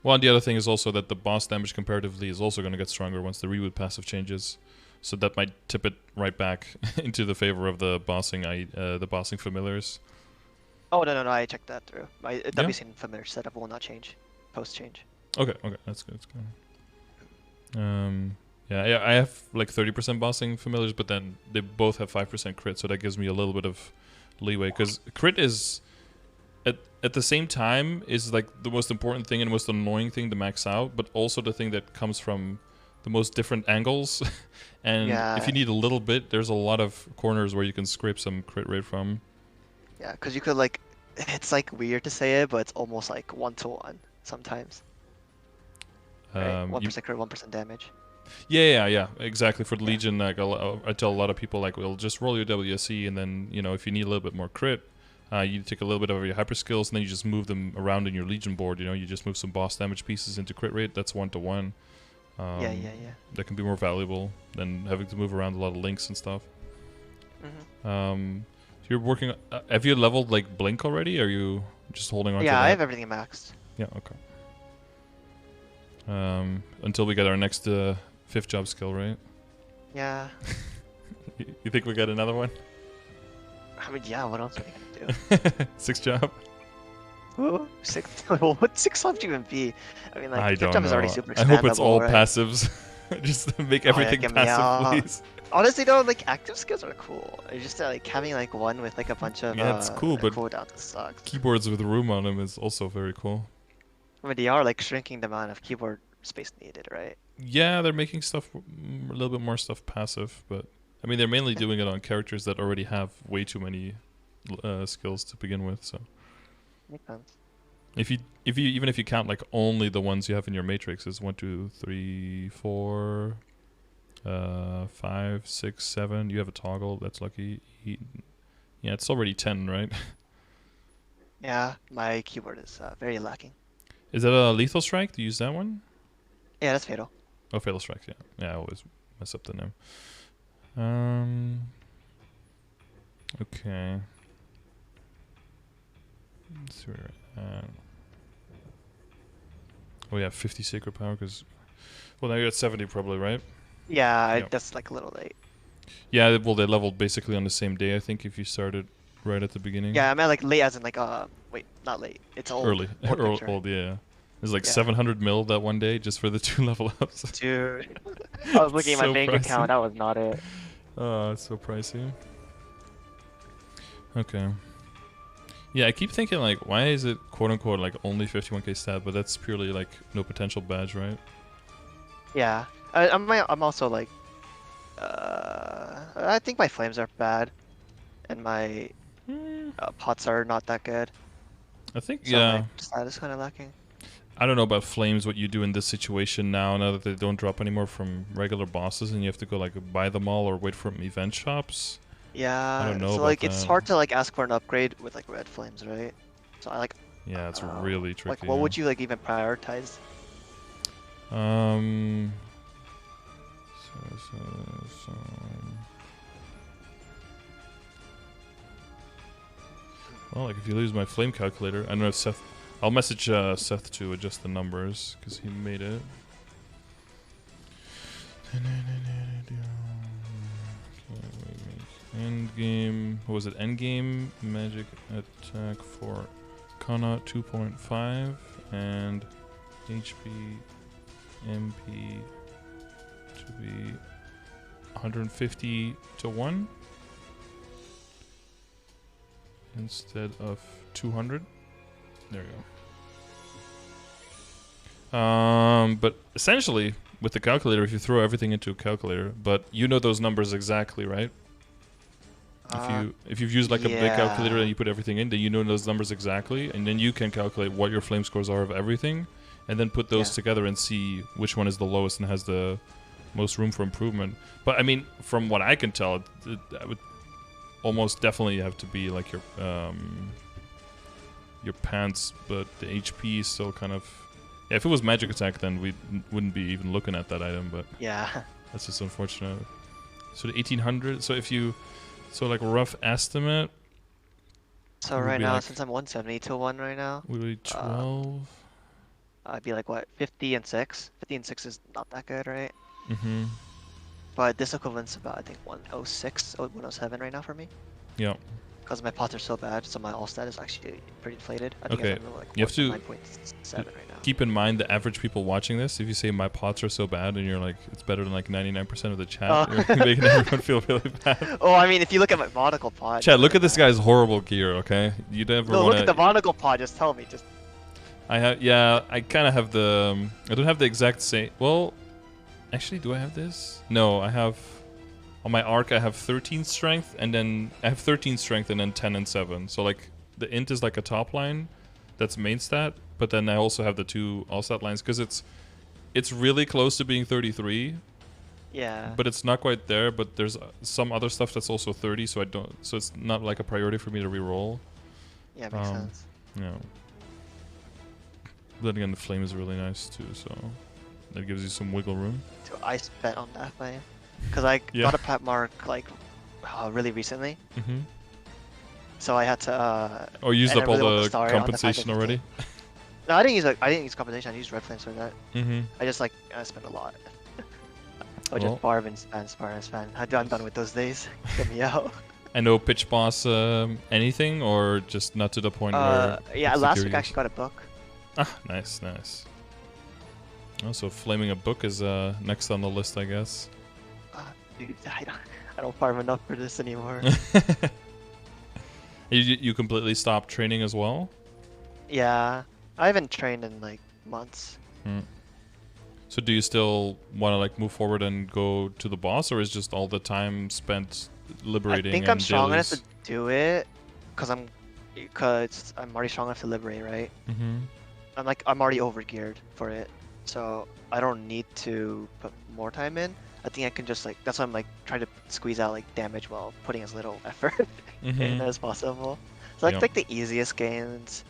Speaker 1: Well, and the other thing is also that the boss damage comparatively is also going to get stronger once the reboot passive changes, so that might tip it right back into the favor of the bossing familiars.
Speaker 2: Oh no, I checked that through. My
Speaker 1: Yeah?
Speaker 2: WC and familiar setup will not change post change.
Speaker 1: Okay, that's good. Yeah, I have like 30% bossing familiars, but then they both have 5% crit, so that gives me a little bit of leeway. Because crit is, at the same time, is like the most important thing and most annoying thing to max out, but also the thing that comes from the most different angles. And
Speaker 2: Yeah.
Speaker 1: if you need a little bit, there's a lot of corners where you can scrape some crit rate from.
Speaker 2: Yeah, because you could like, it's like weird to say it, but it's almost like 1-to-1 sometimes. Right? 1% crit, 1% damage.
Speaker 1: Yeah, exactly. For the Legion, like I tell a lot of people, like, well, just roll your WSC, and then if you need a little bit more crit, you take a little bit of your hyper skills, and then you just move them around in your Legion board. You just move some boss damage pieces into crit rate. That's 1-to-1.
Speaker 2: Yeah.
Speaker 1: That can be more valuable than having to move around a lot of links and stuff. You're working. Have you leveled like Blink already? Or are you just holding on to that?
Speaker 2: Yeah, I have everything maxed.
Speaker 1: Yeah. Okay. Until we get our next 5th job skill, right?
Speaker 2: Yeah.
Speaker 1: You think we got another one?
Speaker 2: I mean, yeah. What else are we gonna do?
Speaker 1: 6th job?
Speaker 2: Ooh, 6. What 6 would even be? I mean, like,
Speaker 1: I
Speaker 2: 5th
Speaker 1: don't
Speaker 2: job
Speaker 1: know.
Speaker 2: is already super
Speaker 1: I hope it's
Speaker 2: expandable,
Speaker 1: all
Speaker 2: right?
Speaker 1: passives. Just make everything
Speaker 2: get me
Speaker 1: passive,
Speaker 2: out.
Speaker 1: please.
Speaker 2: Honestly, though, like active skills are cool. It's just like having like one with like a bunch of
Speaker 1: Yeah, it's cool, but
Speaker 2: cooldowns sucks.
Speaker 1: keyboards with room on them is also very cool.
Speaker 2: I mean, they are like shrinking the amount of keyboard space needed, right?
Speaker 1: Yeah, they're making stuff a little bit more stuff passive, but I mean they're mainly doing it on characters that already have way too many skills to begin with. So
Speaker 2: Makes sense.
Speaker 1: if you even if you count like only the ones you have in your matrix, is 1, 2, 3, 4, 5, 6, 7. You have a toggle. That's lucky. Yeah, it's already 10, right?
Speaker 2: Yeah, my keyboard is very lacking.
Speaker 1: Is that a lethal strike? Do you use that one?
Speaker 2: Yeah, that's fatal.
Speaker 1: Oh, fatal strike. Yeah, yeah. I always mess up the name. Okay. Let's see where we're at. Oh yeah, 50 sacred power because. Well, now you're at 70 probably, right?
Speaker 2: Yeah,
Speaker 1: Yep.
Speaker 2: that's like a little late.
Speaker 1: Yeah, well, they leveled basically on the same day, I think, if you started right at the beginning.
Speaker 2: Yeah, I meant like late as in like wait, not late. It's old.
Speaker 1: Early.
Speaker 2: Old picture.
Speaker 1: Old, yeah. There's like
Speaker 2: Yeah.
Speaker 1: 700 mil that one day just for the 2 level ups.
Speaker 2: Dude, I was looking at my
Speaker 1: So
Speaker 2: bank
Speaker 1: pricey.
Speaker 2: account. That was not it.
Speaker 1: Oh, it's so pricey. Okay. Yeah, I keep thinking like, why is it quote unquote like only 51k stat, but that's purely like no potential badge, right?
Speaker 2: Yeah, I'm also like, I think my flames are bad, and my pots are not that good.
Speaker 1: I think,
Speaker 2: So
Speaker 1: yeah.
Speaker 2: my stat is kind of lacking.
Speaker 1: I don't know about flames, what you do in this situation now that they don't drop anymore from regular bosses and you have to go like buy them all or wait for them event shops.
Speaker 2: Yeah,
Speaker 1: I don't know
Speaker 2: so
Speaker 1: about
Speaker 2: like it's
Speaker 1: that.
Speaker 2: hard to like ask for an upgrade with like red flames, right? So I like,
Speaker 1: Yeah, it's really tricky.
Speaker 2: like what would you like even prioritize?
Speaker 1: Um. So. Well, like if you lose my flame calculator, I don't know if Seth. I'll message Seth to adjust the numbers because he made it. End game. What was it? End game magic attack for Kanna 2.5 and HP MP to be 150 to 1 instead of 200. There you go. But essentially, with the calculator, if you throw everything into a calculator, but you know those numbers exactly, right? If you've used like a big calculator and you put everything in, then you know those numbers exactly, and then you can calculate what your flame scores are of everything, and then put those together and see which one is the lowest and has the most room for improvement. But I mean, from what I can tell, it would almost definitely have to be like your pants, but the HP is still kind of. Yeah, if it was magic attack, then we wouldn't be even looking at that item. But
Speaker 2: yeah,
Speaker 1: that's just unfortunate. So the 1800. So if you. So like rough estimate.
Speaker 2: So right now, like, since I'm 170 to 1 right now,
Speaker 1: would be 12.
Speaker 2: I'd be like what, 50 and 6. 50 and 6 is not that good, right?
Speaker 1: Mm-hmm.
Speaker 2: But this equivalent's about I think 106, 107 right now for me.
Speaker 1: Yeah.
Speaker 2: Because my pots are so bad, so my all stat is actually pretty inflated. I think
Speaker 1: okay.
Speaker 2: I'm like
Speaker 1: you have to
Speaker 2: 9.7 right now.
Speaker 1: Keep in mind the average people watching this. If you say my pots are so bad, and you're like it's better than like 99% of the chat, you're making everyone feel really bad.
Speaker 2: Oh, I mean, if you look at my monocle pot.
Speaker 1: Chat, look at this guy's horrible gear. Okay, you never.
Speaker 2: No, look at the monocle pot. Just tell me. Just.
Speaker 1: I have. Yeah, I kind of have the. I don't have the exact same. Well, actually, do I have this? No, I have. On my arc, I have 13 strength, and then I have 13 strength, and then 10 and 7. So like the int is like a top line, that's main stat. But then I also have the 2 all stat lines because it's really close to being 33.
Speaker 2: Yeah.
Speaker 1: But it's not quite there. But there's some other stuff that's also 30, so I don't. So it's not like a priority for me to reroll.
Speaker 2: Yeah, makes sense.
Speaker 1: Yeah. But then again, the flame is really nice too, so that gives you some wiggle room.
Speaker 2: So I spent on that flame. Because I got a pet mark like really recently.
Speaker 1: Mm-hmm.
Speaker 2: So I had to.
Speaker 1: Oh, you used up all the compensation already?
Speaker 2: No, I didn't use compensation. I used red flames for that.
Speaker 1: Mm-hmm.
Speaker 2: I just like I spent a lot. I just farm and spam. I'm done with those days. Get me out.
Speaker 1: And no pitch boss anything, or just not to the point where.
Speaker 2: Yeah, last week I actually got a book.
Speaker 1: Ah, nice. Also, flaming a book is next on the list, I guess.
Speaker 2: Dude, I don't farm enough for this anymore.
Speaker 1: You completely stopped training as well?
Speaker 2: Yeah, I haven't trained in like months.
Speaker 1: So do you still want to like move forward and go to the boss, or is just all the time spent liberating?
Speaker 2: I think I'm strong enough to do it, cause I'm already strong enough to liberate, right? I'm already overgeared for it, so I don't need to put more time in. I think I can just like that's why I'm like trying to squeeze out like damage while putting as little effort in
Speaker 1: Mm-hmm.
Speaker 2: as possible. So
Speaker 1: Yep.
Speaker 2: like the easiest gains.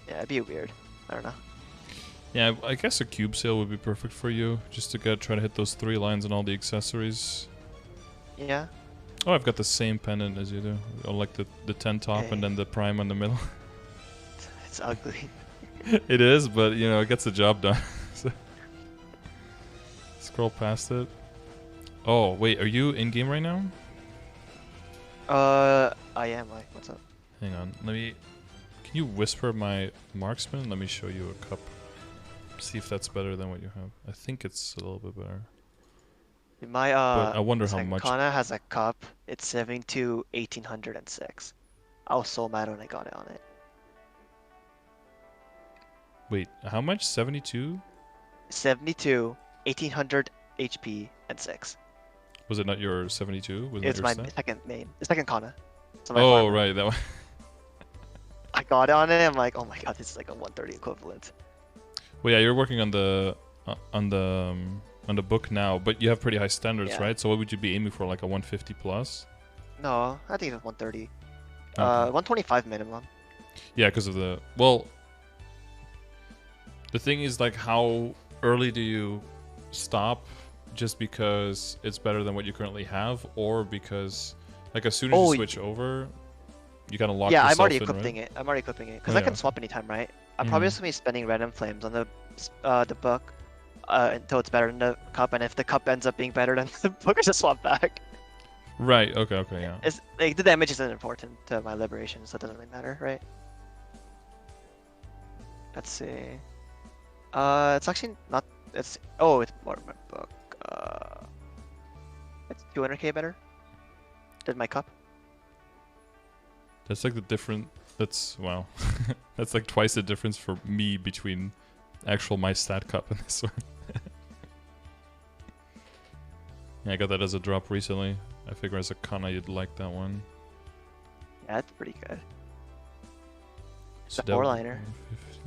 Speaker 2: Yeah, it'd be weird. I don't know.
Speaker 1: Yeah, I guess a cube sale would be perfect for you, just to try to hit those 3 lines and all the accessories.
Speaker 2: Yeah.
Speaker 1: Oh, I've got the same pennant as you do. I like the 10 top and
Speaker 2: Hey,
Speaker 1: then the prime in the middle.
Speaker 2: it's ugly.
Speaker 1: It is, but you know, it gets the job done. So, scroll past it. Oh, wait, are you in game right now?
Speaker 2: I am. Like, what's up?
Speaker 1: Hang on, let me. Can you whisper my marksman? Let me show you a cup. See if that's better than what you have. I think it's a little bit better.
Speaker 2: My
Speaker 1: But I wonder how
Speaker 2: second
Speaker 1: much.
Speaker 2: Kanna has a cup. It's 72 1806. I was so mad when I got it on it.
Speaker 1: Wait, how much? 72?
Speaker 2: 72 1800 HP and 6.
Speaker 1: Was it not your 72? Was it not
Speaker 2: It's
Speaker 1: your
Speaker 2: my
Speaker 1: stat?
Speaker 2: second main, the second Kanna. So my
Speaker 1: Oh,
Speaker 2: farmer.
Speaker 1: right, that one.
Speaker 2: I got it on it. I'm like, oh my god, this is like a 130 equivalent.
Speaker 1: Well, yeah, you're working on the book now, but you have pretty high standards,
Speaker 2: Yeah.
Speaker 1: right? So what would you be aiming for, like a 150 plus?
Speaker 2: No, I think it's 130.
Speaker 1: Okay.
Speaker 2: 125 minimum.
Speaker 1: Yeah, because of the the thing is, like, how early do you stop? Just because it's better than what you currently have, or because, like, as soon as you switch over, you kind of lock
Speaker 2: Yeah,
Speaker 1: yourself
Speaker 2: I'm already
Speaker 1: in,
Speaker 2: equipping
Speaker 1: right?
Speaker 2: it. I'm already equipping it because
Speaker 1: Oh,
Speaker 2: I can
Speaker 1: yeah.
Speaker 2: swap anytime, right? I'm probably just gonna be spending random flames on the book until it's better than the cup, and if the cup ends up being better than the book, I just swap back.
Speaker 1: Right. Okay. Okay. Yeah.
Speaker 2: It's like the damage isn't important to my liberation, so it doesn't really matter, right? Let's see. It's actually not. It's it's more of my book. It's 200k better than my cup.
Speaker 1: That's like the different. That's wow. That's like twice the difference for me between actual my stat cup and this one. Yeah, I got that as a drop recently. I figure as a Kanna you'd like that one.
Speaker 2: Yeah, it's pretty good.
Speaker 1: So
Speaker 2: The 4-liner.
Speaker 1: 150.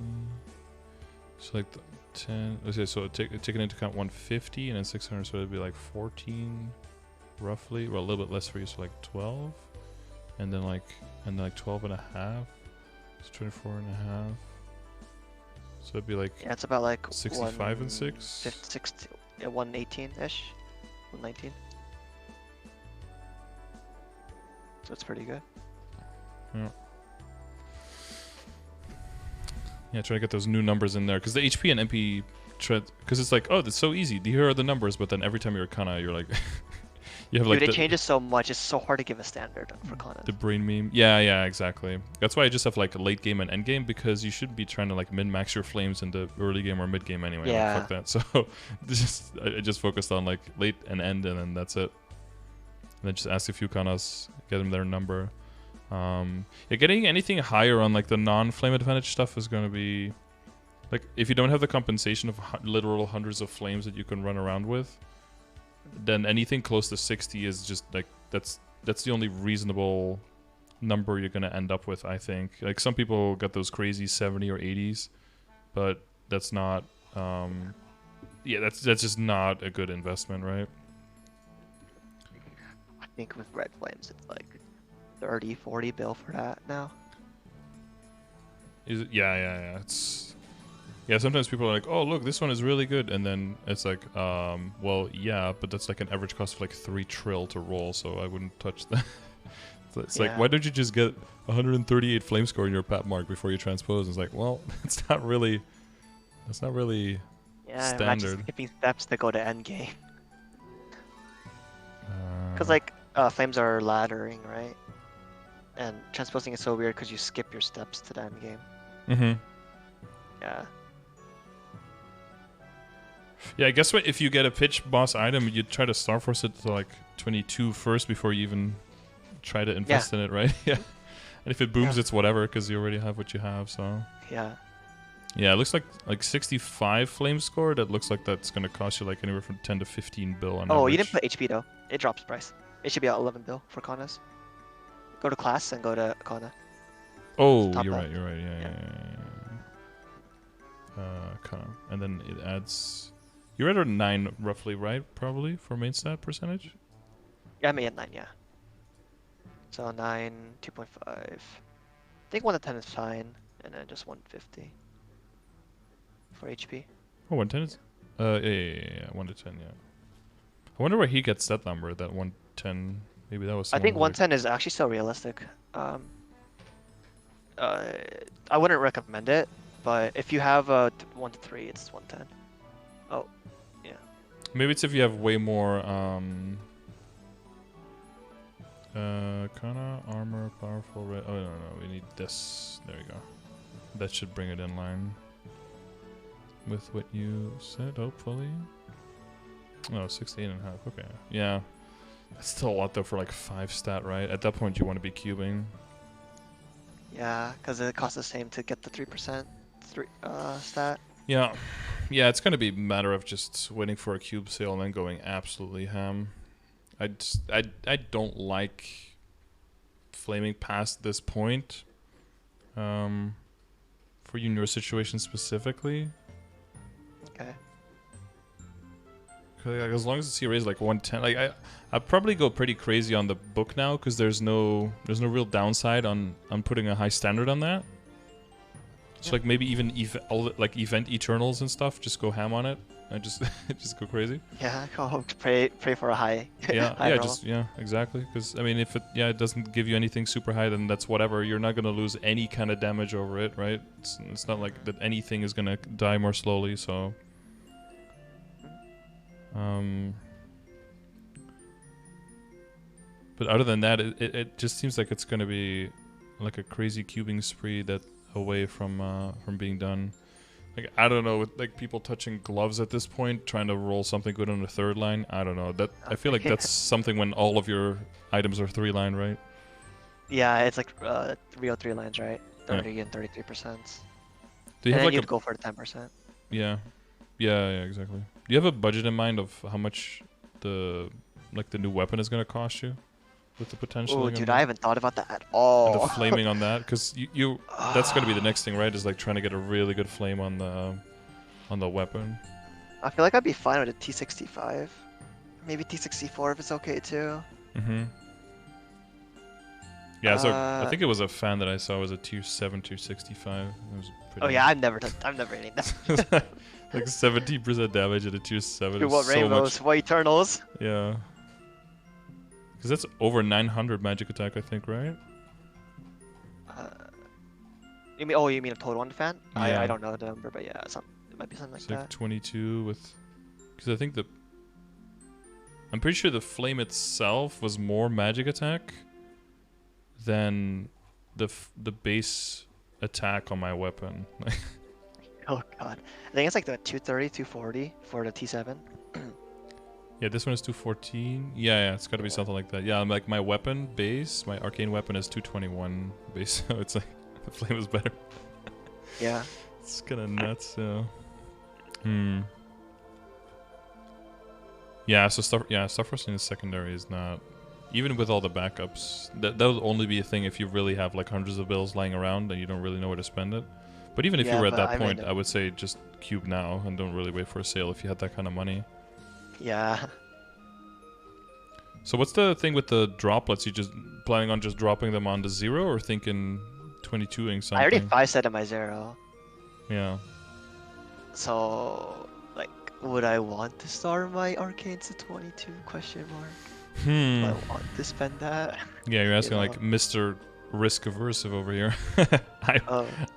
Speaker 1: So like the 10. Okay, so taking into account 150 and then 600, so it'd be like 14, roughly. Well, a little bit less for you, so like 12, and then like 12 and a half. So 24 and a half. So it'd be like
Speaker 2: Yeah, it's about like
Speaker 1: 65 and 6.
Speaker 2: 118-ish, 119. So it's pretty good.
Speaker 1: Yeah. Yeah, try to get those new numbers in there because the HP and MP, because it's like, oh, that's so easy. Here are the numbers, but then every time you're Kanna, you're like, you have like
Speaker 2: Dude, it changes so much. It's so hard to give a standard for Kanna.
Speaker 1: the brain meme. Yeah, exactly. That's why I just have like a late game and end game, because you shouldn't be trying to like min max your flames in the early game or mid game anyway.
Speaker 2: Yeah.
Speaker 1: Like, fuck that. So I just focused on like late and end, and then that's it. And then just ask a few Kannas, get them their number. Yeah, getting anything higher on like the non-flame advantage stuff is going to be like, if you don't have the compensation of literal hundreds of flames that you can run around with, then anything close to 60 is just like that's the only reasonable number you're going to end up with, I think. Like, some people got those crazy 70 or 80s, but that's not yeah, that's just not a good investment, right?
Speaker 2: I think with red flames, it's like 30, 40 bill for that now.
Speaker 1: Is it? Yeah. It's sometimes people are like, oh, look, this one is really good, and then it's like, well, yeah, but that's like an average cost of like 3 trill to roll, so I wouldn't touch that. So it's like, why don't you just get 138 flame score in your pap mark before you transpose? And it's like, well, that's not really
Speaker 2: Yeah,
Speaker 1: standard.
Speaker 2: I'm not just skipping steps to go to end game. Because like flames are laddering, right? And transposing is so weird because you skip your steps to the end game.
Speaker 1: Mm-hmm.
Speaker 2: Yeah.
Speaker 1: Yeah, I guess if you get a pitch boss item, you try to star force it to like 22 first before you even try to invest in it, right? Yeah. And if it booms, it's whatever, because you already have what you have. So
Speaker 2: Yeah.
Speaker 1: yeah, it looks like 65 flame score. That looks like that's gonna cost you like anywhere from 10 to 15 bill on
Speaker 2: Oh,
Speaker 1: average.
Speaker 2: you didn't put HP though. It drops price. It should be at 11 bill for Kannas. Go to class and go to Kanna.
Speaker 1: Oh,
Speaker 2: Top
Speaker 1: you're
Speaker 2: left.
Speaker 1: right. You're right. Yeah. Kind of. And then it adds. You're at a 9 roughly, right? Probably for main stat percentage.
Speaker 2: Yeah, I'm at 9, yeah. So 9, 2.5. I think 1 to 10 is fine, and then just 150 for HP.
Speaker 1: Oh, 110 is. Yeah. 1 to 10, yeah. I wonder where he gets that number. That 110. Maybe that was.
Speaker 2: I think
Speaker 1: Weird.
Speaker 2: 110 is actually still realistic. I wouldn't recommend it, but if you have a 1 to 3, it's 110. Oh, yeah.
Speaker 1: Maybe it's if you have way more. Kanna, armor, powerful. Oh no, we need this. There you go. That should bring it in line with what you said. Hopefully. Oh, 16 and a half. Okay. Yeah. That's still a lot though for like 5 stat, right? At that point, you want to be cubing.
Speaker 2: Yeah, because it costs the same to get the 3% stat.
Speaker 1: Yeah. Yeah, it's going to be a matter of just waiting for a cube sale and then going absolutely ham. I don't like flaming past this point. For you in your situation specifically.
Speaker 2: Okay.
Speaker 1: Like, as long as the CRA is like 110, like I'd probably go pretty crazy on the book now because there's no real downside on putting a high standard on that. So like maybe even event Eternals and stuff, just go ham on it and just just go crazy.
Speaker 2: Yeah, I'll pray for a high.
Speaker 1: Yeah,
Speaker 2: high roll.
Speaker 1: exactly. Because I mean, if it doesn't give you anything super high, then that's whatever. You're not gonna lose any kind of damage over it, right? It's not like that anything is gonna die more slowly. So, but other than that, it just seems like it's gonna be like a crazy cubing spree that away from being done. Like I don't know, with like people touching gloves at this point, trying to roll something good on the 3rd line. I don't know. That I feel like that's something when all of your items are 3 line, right?
Speaker 2: Yeah, it's like real 3 lines, right? 30 and 33%.
Speaker 1: Do you
Speaker 2: and
Speaker 1: have like
Speaker 2: you'd go for the 10%.
Speaker 1: Yeah, exactly. Do you have a budget in mind of how much the new weapon is gonna cost you? With the potential.
Speaker 2: Oh, dude, I haven't thought about that at all.
Speaker 1: And the flaming on that, because you that's gonna be the next thing, right? Is like trying to get a really good flame on the weapon.
Speaker 2: I feel like I'd be fine with a T65, maybe T64 if it's okay too.
Speaker 1: Mhm. Yeah, so I think it was a fan that I saw was a tier 7, tier 65. It was pretty.
Speaker 2: Oh yeah, I'm never hitting that.
Speaker 1: Like 17% damage at a tier 7.
Speaker 2: Dude, what
Speaker 1: so
Speaker 2: rainbows,
Speaker 1: much.
Speaker 2: what Eternals?
Speaker 1: Yeah. Because that's over 900 magic attack, I think, right?
Speaker 2: You mean a total on the fan?
Speaker 1: Yeah.
Speaker 2: I don't know the number, but yeah, it might be something like
Speaker 1: It's like
Speaker 2: that.
Speaker 1: 22 with... Because I think I'm pretty sure the flame itself was more magic attack than the base attack on my weapon.
Speaker 2: Oh god. I think it's like the 230, 240 for the T7.
Speaker 1: Yeah, this one is 214. Yeah, it's got to be something like that. Yeah, like my weapon base, my arcane weapon is 221 base, so it's like the flame is better.
Speaker 2: Yeah.
Speaker 1: It's kind of nuts. Yeah, so stuff roasting is secondary is not, even with all the backups. That would only be a thing if you really have like hundreds of bills lying around and you don't really know where to spend it. But even if you were at that point, I would say just cube now and don't really wait for a sale if you had that kind of money.
Speaker 2: Yeah.
Speaker 1: So what's the thing with the droplets? You just planning on just dropping them onto 0 or thinking 22ing something?
Speaker 2: I already 5-set in my 0.
Speaker 1: Yeah.
Speaker 2: So, like, would I want to start my arcanes to 22? Question mark. Do I want to spend that?
Speaker 1: Yeah, you're asking like Mr. Risk aversive over here.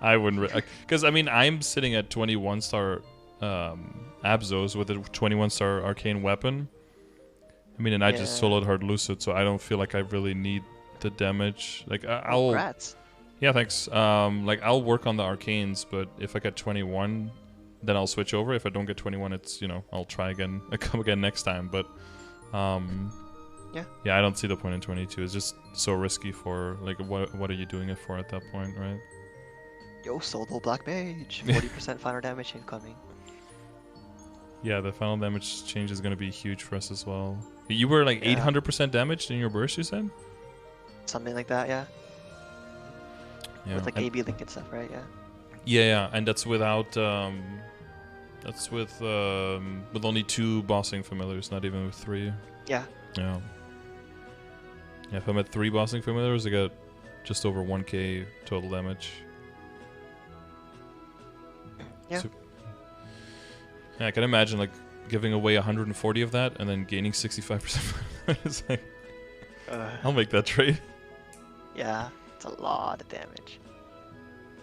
Speaker 1: I wouldn't, because I mean I'm sitting at 21-star Abzos with a 21-star arcane weapon. I mean, and I just soloed hard lucid, so I don't feel like I really need the damage. Like I'll.
Speaker 2: Congrats.
Speaker 1: Yeah, thanks. Like I'll work on the arcanes, but if I get 21, then I'll switch over. If I don't get 21, it's I'll try again. I come again next time. But yeah, I don't see the point in 22. It's just so risky for like what are you doing it for at that point, right?
Speaker 2: Yo, solo black mage, 40% final damage incoming.
Speaker 1: Yeah, the final damage change is gonna be huge for us as well. You were like 800% damaged in your burst, you said?
Speaker 2: Something like that, yeah.
Speaker 1: Yeah.
Speaker 2: With like AB link and stuff, right? Yeah.
Speaker 1: Yeah, and that's without That's with only 2 bossing familiars, not even with 3.
Speaker 2: Yeah.
Speaker 1: Yeah. Yeah, if I'm at 3 bossing familiars, I got just over 1k total damage.
Speaker 2: Yeah.
Speaker 1: So, yeah, I can imagine like giving away 140 of that and then gaining 65%. It's like, I'll make that trade.
Speaker 2: Yeah, it's a lot of damage.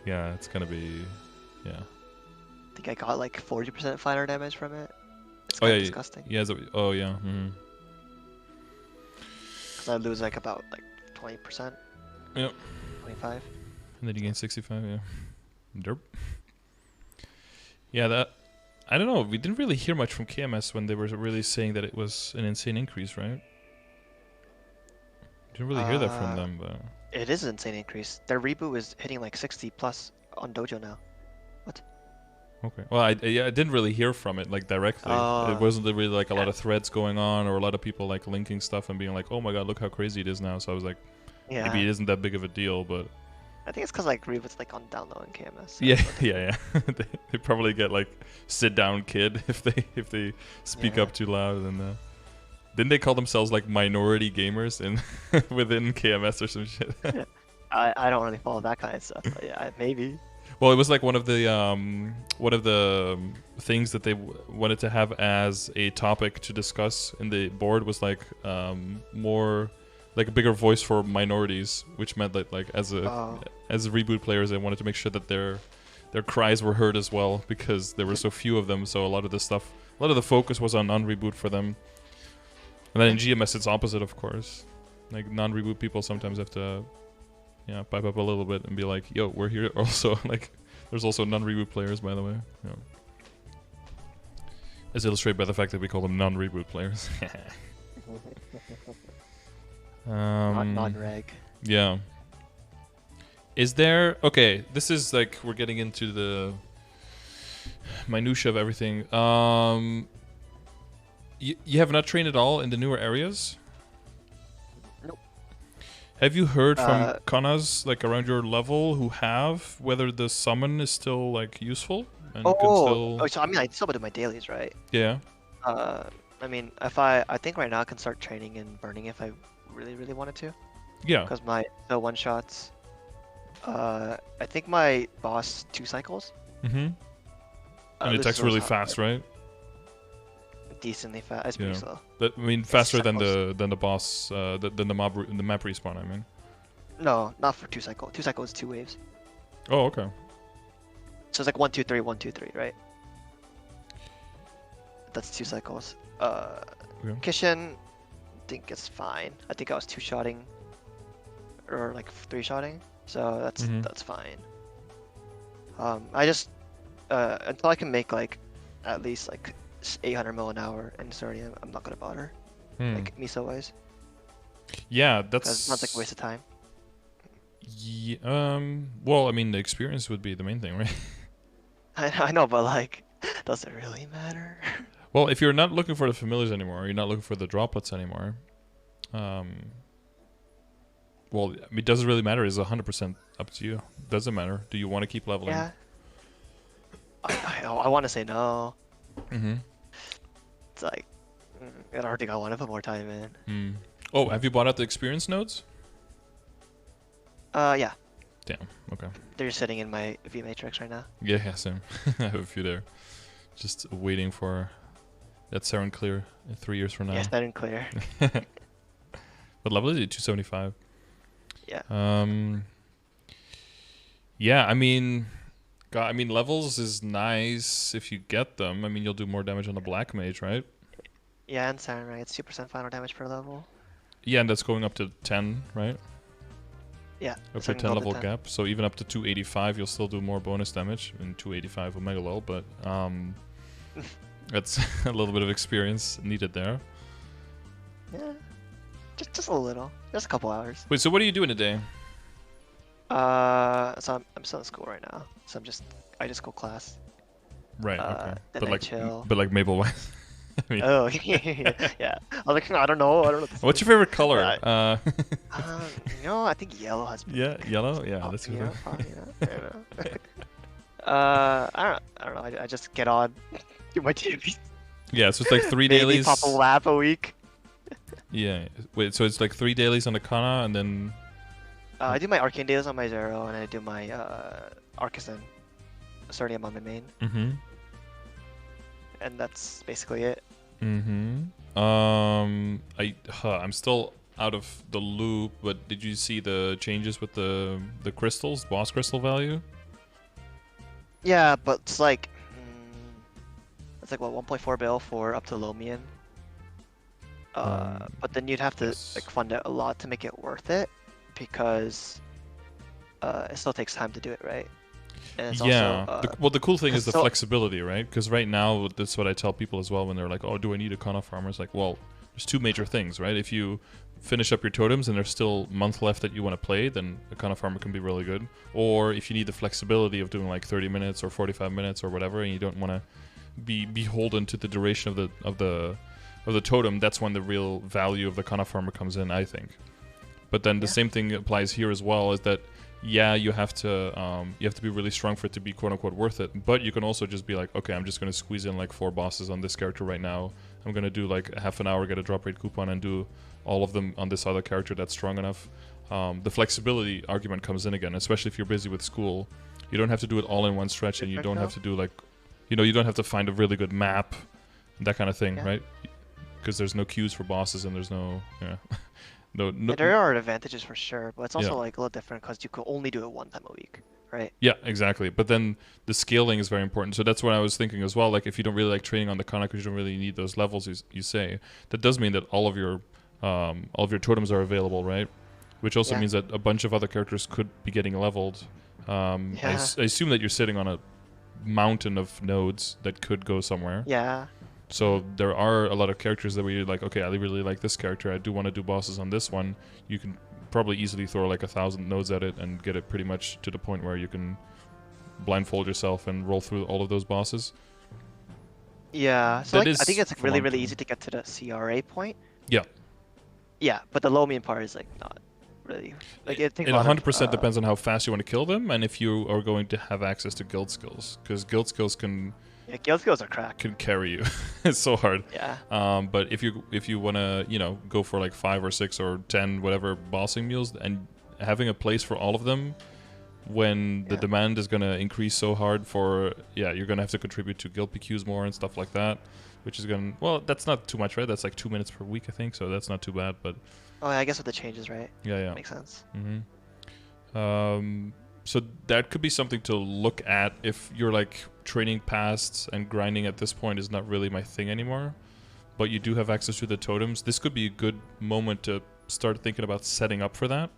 Speaker 1: Yeah, it's gonna be, yeah.
Speaker 2: I think I got like 40% fire damage from it. It's
Speaker 1: Oh
Speaker 2: kind
Speaker 1: yeah,
Speaker 2: of disgusting.
Speaker 1: yeah. Oh yeah. Mm-hmm.
Speaker 2: Because I lose like about like 20%.
Speaker 1: Yep.
Speaker 2: 25.
Speaker 1: And then you gain 65. Yeah. Derp. Yeah, that. I don't know. We didn't really hear much from KMS when they were really saying that it was an insane increase, right? Didn't really hear that from them, but.
Speaker 2: It is an insane increase. Their reboot is hitting like 60 plus on Dojo now. What?
Speaker 1: Okay. Well, I didn't really hear from it like directly. It wasn't really like a lot of threads going on or a lot of people like linking stuff and being like, "Oh my god, look how crazy it is now." So I was like, maybe it isn't that big of a deal, but.
Speaker 2: I think it's because like reboot's like on down low in KMS. So
Speaker 1: Yeah. They probably get like sit down kid if they speak up too loud and. Didn't they call themselves like minority gamers in within KMS or some shit?
Speaker 2: I don't really follow that kind of stuff, but yeah, maybe.
Speaker 1: Well, it was like one of the things that they wanted to have as a topic to discuss in the board was like more like a bigger voice for minorities, which meant that like as reboot players, they wanted to make sure that their cries were heard as well because there were so few of them. So a lot of the focus was on non-reboot for them. And then in GMS, it's opposite, of course. Like, non-reboot people sometimes have to, pipe up a little bit and be like, yo, we're here also. Like, there's also non-reboot players, by the way. Yeah. As illustrated by the fact that we call them non-reboot players.
Speaker 2: Non-reg.
Speaker 1: Yeah. Is there... Okay, this is like, we're getting into the minutia of everything. You have not trained at all in the newer areas?
Speaker 2: Nope.
Speaker 1: Have you heard from Kannas, like around your level, who have, whether the summon is still like useful? And
Speaker 2: so I mean, I still do my dailies, right?
Speaker 1: Yeah.
Speaker 2: I mean, I think right now I can start training and burning if I really, really wanted to.
Speaker 1: Yeah.
Speaker 2: Because the one shots, I think my boss 2 cycles.
Speaker 1: Mm-hmm. And it attacks really fast, right?
Speaker 2: Decently fast. It's pretty slow.
Speaker 1: I mean, faster than the boss, than the map respawn. I mean.
Speaker 2: No, not for 2 cycle. 2 cycle is 2 waves.
Speaker 1: Oh, okay.
Speaker 2: So it's like 1, 2, 3, 1, 2, 3, right? That's 2 cycles. Kishin, I think it's fine. I think I was 2-shotting, or like 3-shotting. So that's fine. I just until I can make like at least like 800 mil an hour in Seren, I'm not gonna bother. Like miso wise.
Speaker 1: Yeah, that's.
Speaker 2: It's not like a waste of time.
Speaker 1: Yeah, well, I mean, the experience would be the main thing, right?
Speaker 2: I know, but like, does it really matter?
Speaker 1: Well, if you're not looking for the familiars anymore, you're not looking for the droplets anymore. Well, I mean, does it really matter? Is 100% up to you. Doesn't matter. Do you want to keep leveling?
Speaker 2: Yeah. I want to say no.
Speaker 1: Mm-hmm.
Speaker 2: It's like, I don't think I want to put more time in.
Speaker 1: Oh, have you bought out the experience nodes?
Speaker 2: Yeah.
Speaker 1: Damn. Okay.
Speaker 2: They're sitting in my V matrix right now.
Speaker 1: Yeah, same. I have a few there. Just waiting for that Seren clear 3 years from now.
Speaker 2: Yes, that didn't clear.
Speaker 1: What level is it? 275.
Speaker 2: Yeah.
Speaker 1: Yeah, I mean, levels is nice if you get them. I mean, you'll do more damage on the black mage, right?
Speaker 2: Yeah, and Seren, right? It's 2% final damage per level.
Speaker 1: Yeah, and that's going up to 10, right?
Speaker 2: Yeah.
Speaker 1: Up to 10 level gap. So even up to 285, you'll still do more bonus damage in 285 Omega Lull, but that's a little bit of experience needed there.
Speaker 2: Yeah. Just a little. Just a couple hours.
Speaker 1: Wait, so what are you doing today?
Speaker 2: So I'm still in school right now. So I just go class.
Speaker 1: Right, okay.
Speaker 2: Then I chill.
Speaker 1: But like Maple wise. I mean,
Speaker 2: oh, yeah. I was like, I don't know.
Speaker 1: What's your favorite color?
Speaker 2: I think yellow has been.
Speaker 1: Yeah, yellow? Yeah, that's good.
Speaker 2: Yeah, probably, yeah. I don't know. I just get on, do my dailies.
Speaker 1: Yeah, so it's like 3
Speaker 2: Maybe
Speaker 1: dailies.
Speaker 2: pop a lap a week.
Speaker 1: Yeah. Wait, so it's like 3 dailies on the Kanna and then...
Speaker 2: I do my arcane dailies on my Zero, and I do my Artisan Cernium on my main,
Speaker 1: Mm-hmm.
Speaker 2: and that's basically it.
Speaker 1: Mm-hmm. I'm still out of the loop, but did you see the changes with the crystals, boss crystal value?
Speaker 2: Yeah, but it's like what 1.4 bill for up to Lomian. But then you'd have to
Speaker 1: Yes.
Speaker 2: like fund it a lot to make it worth it, because it still takes time to do it, right? And it's
Speaker 1: Yeah.
Speaker 2: also
Speaker 1: Well, the cool thing is the
Speaker 2: so-
Speaker 1: flexibility, right? Because right now, that's what I tell people as well when they're like, "Oh, do I need a Kanna farmer?" It's like, well, there's two major things, right? If you finish up your totems and there's still a month left that you want to play, then a Kanna farmer can be really good. Or if you need the flexibility of doing like 30 minutes or 45 minutes or whatever, and you don't want to be beholden to the duration of the totem, that's when the real value of the Kanna farmer comes in, I think. But then the same thing applies here as well, is that yeah, you have to be really strong for it to be quote unquote worth it. But you can also just be like, okay, I'm just gonna squeeze in like 4 bosses on this character right now. I'm gonna do like a half an hour, get a drop rate coupon, and do all of them on this other character that's strong enough. The flexibility argument comes in again, especially if you're busy with school. You don't have to do it all in one stretch, and you don't have to do like, you don't have to find a really good map, that kind of thing, right? Because there's no queues for bosses, and there's no no.
Speaker 2: Yeah, there are advantages for sure, but it's also like a little different because you could only do it 1 time a week, right?
Speaker 1: Yeah, exactly. But then the scaling is very important. So that's what I was thinking as well. Like if you don't really like training on the Kanna because you don't really need those levels, you say, that does mean that all of your totems are available, right? Which also means that a bunch of other characters could be getting leveled. I assume that you're sitting on a mountain of nodes that could go somewhere.
Speaker 2: Yeah.
Speaker 1: So there are a lot of characters that where you're like, okay, I really like this character. I do want to do bosses on this one. You can probably easily throw like 1,000 nodes at it and get it pretty much to the point where you can blindfold yourself and roll through all of those bosses.
Speaker 2: Yeah. So like, I think it's like really easy to get to the CRA point.
Speaker 1: Yeah.
Speaker 2: Yeah, but the Lomian part is like not really. Like it
Speaker 1: 100% depends on how fast you want to kill them and if you are going to have access to guild skills, because guild skills can.
Speaker 2: Yeah, guild skills are cracked.
Speaker 1: Can carry you. It's so hard.
Speaker 2: Yeah.
Speaker 1: But if you want to, go for like 5 or 6 or 10 whatever bossing mules, and having a place for all of them when the demand is going to increase so hard for, you're going to have to contribute to guild PQs more and stuff like that, which is going to, well, that's not too much, right? That's like 2 minutes per week, I think, so that's not too bad, but...
Speaker 2: Oh, yeah, I guess with the changes, right?
Speaker 1: Yeah.
Speaker 2: Makes sense.
Speaker 1: Mm-hmm. So that could be something to look at if you're like training past and grinding at this point is not really my thing anymore, but you do have access to the totems. This could be a good moment to start thinking about setting up for that.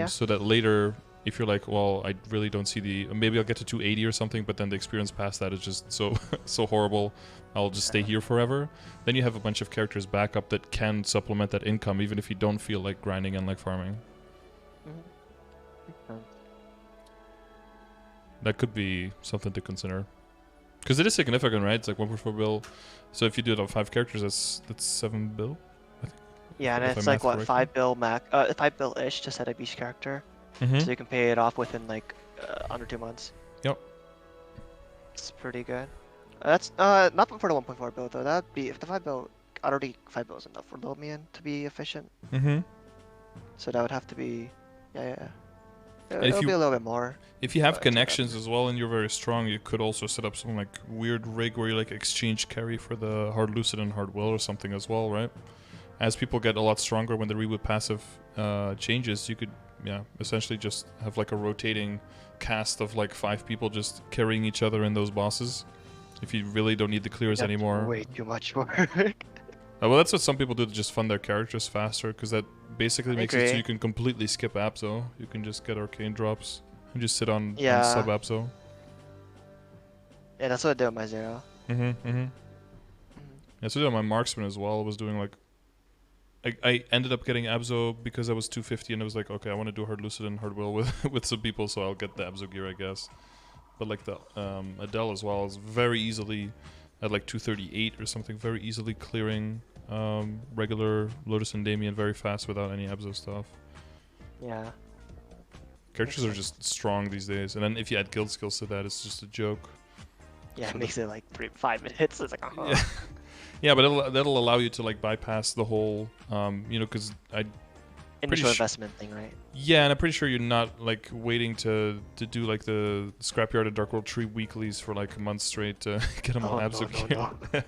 Speaker 1: So that later, if you're like, well, I really don't see maybe I'll get to 280 or something, but then the experience past that is just so horrible. I'll just stay here forever. Then you have a bunch of characters back up that can supplement that income, even if you don't feel like grinding and like farming. That could be something to consider, because it is significant, right? It's like 1.4 bill. So if you do it on 5 characters, that's 7 bill, I think.
Speaker 2: Yeah, and it's like what, 5 bill 5 bill ish to set up each character, so you can pay it off within like under 2 months.
Speaker 1: Yep.
Speaker 2: It's pretty good. That's not for the 1.4 bill though. That'd be if the 5 bill. Already 5 bill is enough for Lomian to be efficient. So that would have to be, It'll be a little bit more.
Speaker 1: If you have connections as well and you're very strong, you could also set up some like weird rig where you like exchange carry for the hard lucid and hard will or something as well, right? As people get a lot stronger when the reboot passive changes, you could essentially just have like a rotating cast of like 5 people just carrying each other in those bosses. If you really don't need the clears anymore.
Speaker 2: Way too much work.
Speaker 1: Well, that's what some people do to just fund their characters faster, because that basically makes it so you can completely skip Abso. You can just get arcane drops and just sit on sub Abso.
Speaker 2: Yeah, that's what I did with my Zero.
Speaker 1: Yeah, so I did on my marksman as well. I was doing like, I ended up getting Abso because I was 250, and I was like, okay, I want to do hard lucid and hard will with some people, so I'll get the Abso gear, I guess. But like the Adele as well is very easily at like 238 or something, very easily clearing regular Lotus and Damien very fast without any Abso stuff.
Speaker 2: Yeah.
Speaker 1: Characters are just strong these days, and then if you add guild skills to that, it's just a joke.
Speaker 2: Yeah, it
Speaker 1: So
Speaker 2: makes it like 5 minutes. It's like,
Speaker 1: yeah, yeah, but that'll allow you to like bypass the whole, you know, because I pretty
Speaker 2: initial investment thing, right?
Speaker 1: yeah, and I'm pretty sure you're not like waiting to do like the Scrapyard and Dark World Tree weeklies for like a month straight to get them all
Speaker 2: Oh no
Speaker 1: absolute.
Speaker 2: no no!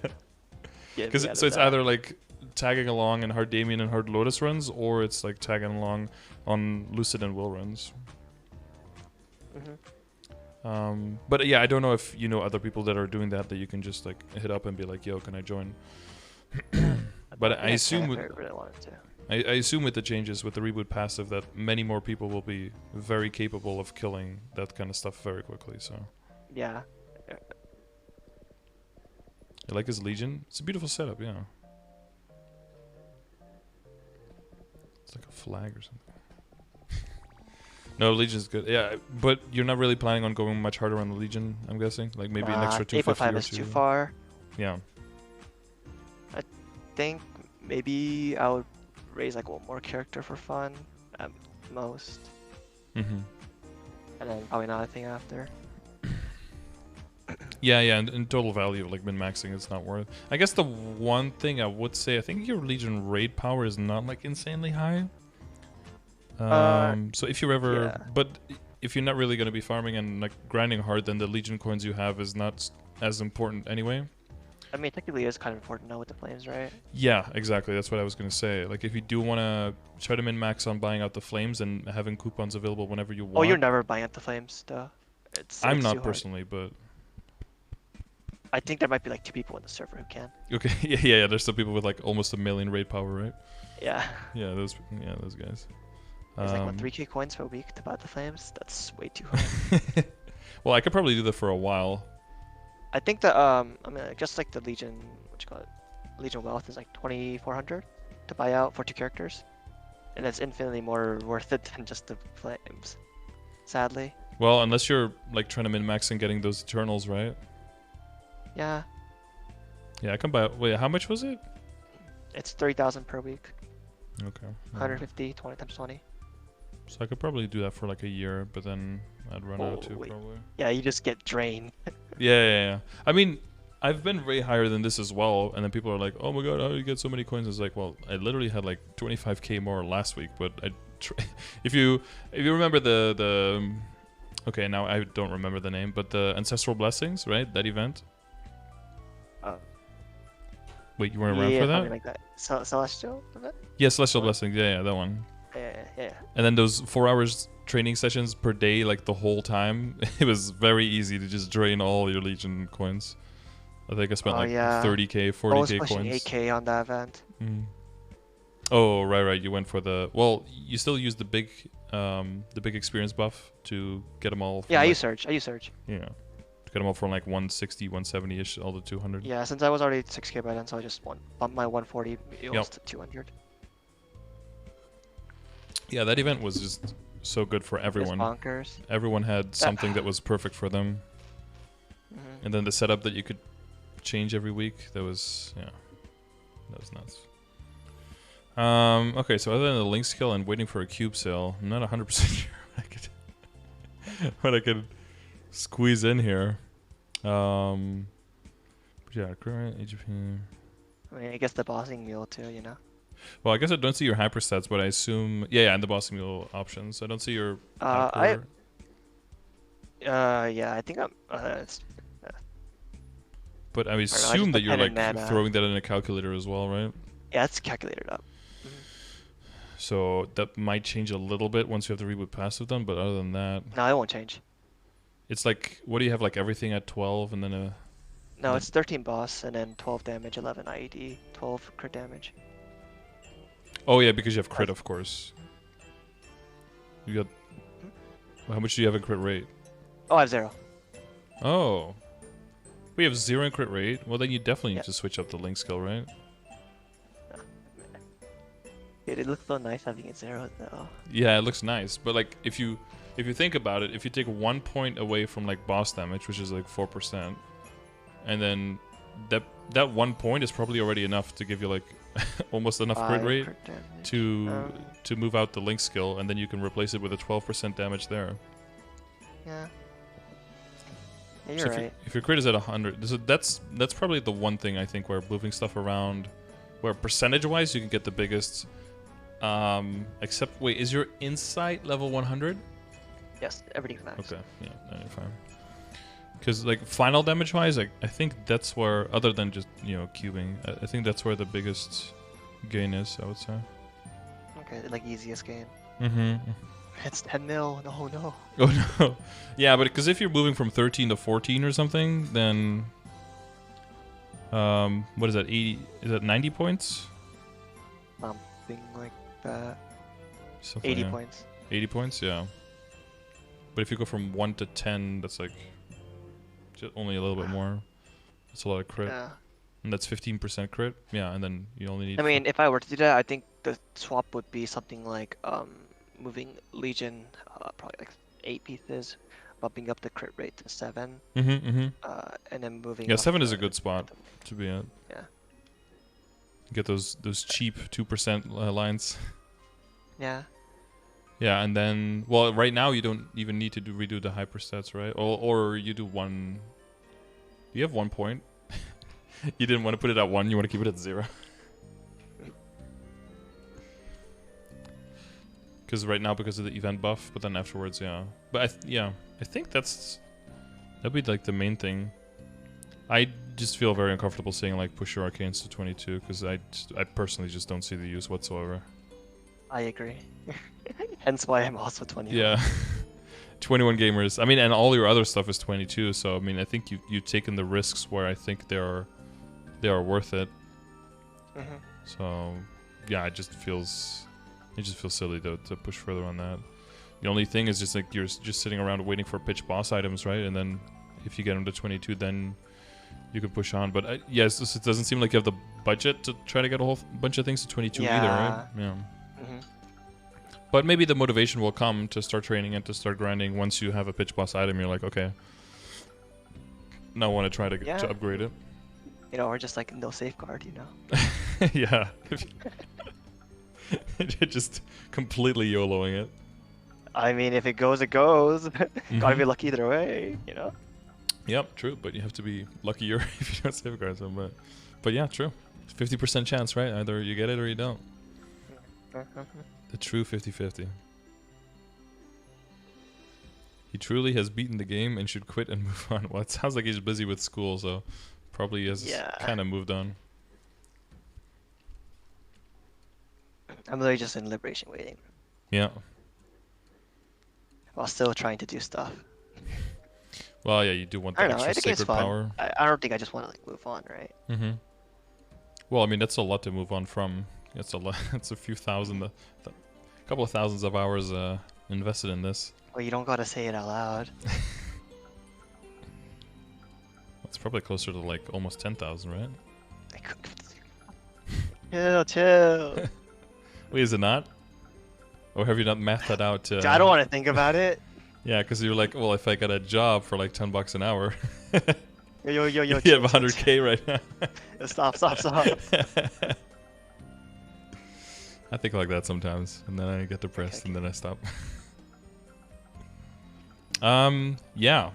Speaker 2: Get
Speaker 1: Because
Speaker 2: me out
Speaker 1: so
Speaker 2: of
Speaker 1: it's
Speaker 2: that.
Speaker 1: either like tagging along in Hard Damien and Hard Lotus runs, or it's like tagging along on Lucid and Will runs. But yeah, I don't know if you know other people that are doing that you can just like hit up and be like, "Yo, can I join?" But I assume
Speaker 2: if I really wanted to.
Speaker 1: I assume with the changes with the reboot passive that many more people will be very capable of killing that kind of stuff very quickly. So
Speaker 2: Yeah.
Speaker 1: I like his Legion. It's a beautiful setup, yeah. It's like a flag or something. No, Legion's good. Yeah, but you're not really planning on going much harder on the Legion, I'm guessing? Like maybe an extra 250
Speaker 2: 8.5
Speaker 1: or
Speaker 2: is
Speaker 1: 2.
Speaker 2: too far.
Speaker 1: Yeah.
Speaker 2: I think maybe I would raise like one more character for fun at most,
Speaker 1: Mm-hmm.
Speaker 2: and then probably not a thing after.
Speaker 1: Yeah, yeah, and in total value, like min-maxing, it's not worth. I guess the one thing I would say, I think your Legion raid power is not like insanely high. So if you're ever,
Speaker 2: Yeah.
Speaker 1: but if you're not really going to be farming and like grinding hard, then the Legion coins you have is not as important anyway.
Speaker 2: I mean, technically, it's kind of important now with the flames, right?
Speaker 1: Yeah, exactly. That's what I was going to say. Like if you do want to try to min-max on buying out the flames and having coupons available whenever you want.
Speaker 2: Oh, you're never buying up the flames, though.
Speaker 1: I'm
Speaker 2: It's
Speaker 1: not
Speaker 2: too hard.
Speaker 1: personally, but
Speaker 2: I think there might be like 2 people in the server who can.
Speaker 1: okay. Yeah. There's some people with like almost 1 million raid power, right?
Speaker 2: Yeah.
Speaker 1: Yeah, those guys.
Speaker 2: It's like what, 3k coins per week to buy the flames? That's way too hard.
Speaker 1: Well, I could probably do that for a while.
Speaker 2: I think the I mean, just like the Legion, what you call it, Legion Wealth is like 2,400 to buy out for 2 characters, and it's infinitely more worth it than just the flames. Sadly.
Speaker 1: Well, unless you're like trying to min-max and getting those Eternals, right?
Speaker 2: Yeah.
Speaker 1: Yeah, I can buy. Wait, how much was it?
Speaker 2: It's 3,000 per week.
Speaker 1: Okay.
Speaker 2: 150, 20 times 20.
Speaker 1: So I could probably do that for like a year, but then I'd run out too,
Speaker 2: Wait.
Speaker 1: probably.
Speaker 2: Yeah, you just get drained.
Speaker 1: Yeah. I mean, I've been way higher than this as well, and then people are like, "Oh my god, how do you get so many coins?" It's like, well, I literally had like 25k more last week, but if you remember the okay, now I don't remember the name, but the Ancestral Blessings, right? That event. Wait, you weren't around for that?
Speaker 2: Something like that. Celestial event?
Speaker 1: Yeah, Celestial Blessings. Yeah, that one.
Speaker 2: Yeah.
Speaker 1: And then those 4 hours training sessions per day, like the whole time, it was very easy to just drain all your Legion coins. I think I spent 30k, 40k
Speaker 2: I was pushing
Speaker 1: coins.
Speaker 2: 8k on that event.
Speaker 1: Oh, right. You went for the... Well, you still use the big experience buff to get them all.
Speaker 2: Yeah,
Speaker 1: like,
Speaker 2: I use Surge.
Speaker 1: Yeah. To get them all from like 160, 170-ish, all the 200.
Speaker 2: Yeah, since I was already 6k by then, so I just bumped my 140 mules to 200.
Speaker 1: Yeah, that event was just so good for everyone.
Speaker 2: It's bonkers.
Speaker 1: Everyone had something that was perfect for them. And then the setup that you could change every week, that was nuts. Okay, so other than the link skill and waiting for a cube sale, I'm not 100% sure what I could squeeze in here. Yeah, current HP.
Speaker 2: I mean, I guess the bossing mule too, you know.
Speaker 1: Well, I guess I don't see your hyper stats, but I assume and the bossing mule options. I don't see your hyper.
Speaker 2: Yeah, I think I'm.
Speaker 1: But I assume that you're like
Speaker 2: mana.
Speaker 1: throwing that in a calculator as well, right?
Speaker 2: Yeah, it's calculated up.
Speaker 1: So that might change a little bit once you have the reboot passive done, but other than that,
Speaker 2: No, it won't change.
Speaker 1: it's like, what do you have, like everything at 12 and then a...
Speaker 2: No, it's 13 boss and then 12 damage, 11 IED, 12 crit damage.
Speaker 1: Oh yeah, because you have crit, of course. You got... How much do you have in crit rate?
Speaker 2: Oh, I have 0.
Speaker 1: Oh. We have 0 in crit rate? Well, then you definitely need to switch up the link skill, right?
Speaker 2: Dude, it looks so nice having it 0 though.
Speaker 1: Yeah, it looks nice, but like if you think about it, if you take 1 point away from like boss damage, which is like 4%, and then that 1 point is probably already enough to give you like almost enough crit rate to move out the link skill, and then you can replace it with a 12% damage there.
Speaker 2: Yeah. Yeah,
Speaker 1: So
Speaker 2: you're right.
Speaker 1: if your crit is at 100, that's probably the one thing I think where moving stuff around, where percentage-wise you can get the biggest. Except wait, is your insight level 100?
Speaker 2: Yes, everything's max.
Speaker 1: Okay, yeah, 95. Because like final damage-wise, I think that's where, other than just cubing, I think that's where the biggest gain is. I would say.
Speaker 2: Okay, like easiest game.
Speaker 1: Mm-hmm.
Speaker 2: It's 10 mil. No, no.
Speaker 1: Oh no. Yeah, but because if you're moving from 13 to 14 or something, then what is that? 80? Is that 90 points?
Speaker 2: Something like that.
Speaker 1: Something,
Speaker 2: 80
Speaker 1: yeah.
Speaker 2: points.
Speaker 1: 80 points, yeah. But if you go from 1 to 10, that's like just only a little bit more. That's a lot of crit.
Speaker 2: Yeah.
Speaker 1: And that's 15% crit. Yeah, and then you only need.
Speaker 2: I mean, if I were to do that, I think the swap would be something like moving Legion probably like 8 pieces, bumping up the crit rate to 7, and then moving.
Speaker 1: Yeah,
Speaker 2: up
Speaker 1: 7 is a
Speaker 2: the-
Speaker 1: good spot to be at.
Speaker 2: Yeah.
Speaker 1: Get those cheap 2% lines.
Speaker 2: Yeah.
Speaker 1: Yeah, and then well, right now you don't even need to redo the hyper stats, right? Or you do one. Do you have 1 point? You didn't want to put it at 1. You want to keep it at 0. Because right now, because of the event buff, but then afterwards, yeah. But I think that'd be like the main thing. I just feel very uncomfortable saying like push your arcanes to 22 because I personally just don't see the use whatsoever.
Speaker 2: I agree. Hence why I'm also 21.
Speaker 1: Yeah. 21 gamers. I mean, and all your other stuff is 22. So I mean, I think you've taken the risks where I think they are worth it.
Speaker 2: Mm-hmm.
Speaker 1: So yeah, it just feels silly to push further on that. The only thing is just like you're just sitting around waiting for pitch boss items, right? And then if you get them to 22, then you can push on. But yes, it doesn't seem like you have the budget to try to get a whole bunch of things to 22 either, right? Yeah.
Speaker 2: Mm-hmm.
Speaker 1: But maybe the motivation will come to start training and to start grinding once you have a pitch boss item. You're like, okay, now I want to try to upgrade it.
Speaker 2: Or just like no safeguard,
Speaker 1: Yeah. Just completely YOLOing it.
Speaker 2: I mean, if it goes, it goes. Gotta be
Speaker 1: Mhm.
Speaker 2: lucky either way,
Speaker 1: Yep, true. But you have to be luckier if you don't safeguard them. But yeah, true. 50% chance, right? Either you get it or you don't. The true 50-50. He truly has beaten the game and should quit and move on. Well, it sounds like he's busy with school, so probably has kind of moved on.
Speaker 2: I'm literally just in liberation waiting
Speaker 1: Yeah.
Speaker 2: while still trying to do stuff.
Speaker 1: Well, yeah, you do want
Speaker 2: I
Speaker 1: that
Speaker 2: don't know. I
Speaker 1: extra
Speaker 2: think it's
Speaker 1: sacred
Speaker 2: fun.
Speaker 1: power.
Speaker 2: I don't think I just want to like move on, right?
Speaker 1: Mm-hmm. Well, I mean, that's a lot to move on from. It's a lot. It's a few thousand, a couple of thousands of hours invested in this.
Speaker 2: Well, you don't gotta say it out loud.
Speaker 1: It's probably closer to like almost 10,000, right?
Speaker 2: Chill.
Speaker 1: Wait, is it not? Or have you not mathed that out?
Speaker 2: I don't want to think about it.
Speaker 1: Yeah, because you're like, well, if I got a job for like $10 an hour,
Speaker 2: Yo.
Speaker 1: you have 100K right now.
Speaker 2: Stop.
Speaker 1: I think like that sometimes, and then I get depressed,
Speaker 2: Okay.
Speaker 1: and then I stop. Yeah.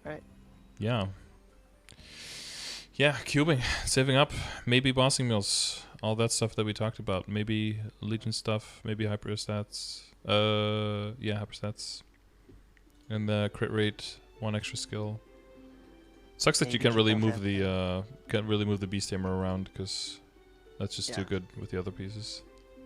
Speaker 2: Right.
Speaker 1: Yeah. Yeah, cubing, saving up, maybe bossing mills, all that stuff that we talked about. Maybe Legion stuff, maybe hyperstats. Yeah, hyperstats. And the crit rate, 1 extra skill. Sucks that you
Speaker 2: Maybe
Speaker 1: can't really
Speaker 2: just
Speaker 1: move the beast tamer around because that's just too good with the other pieces.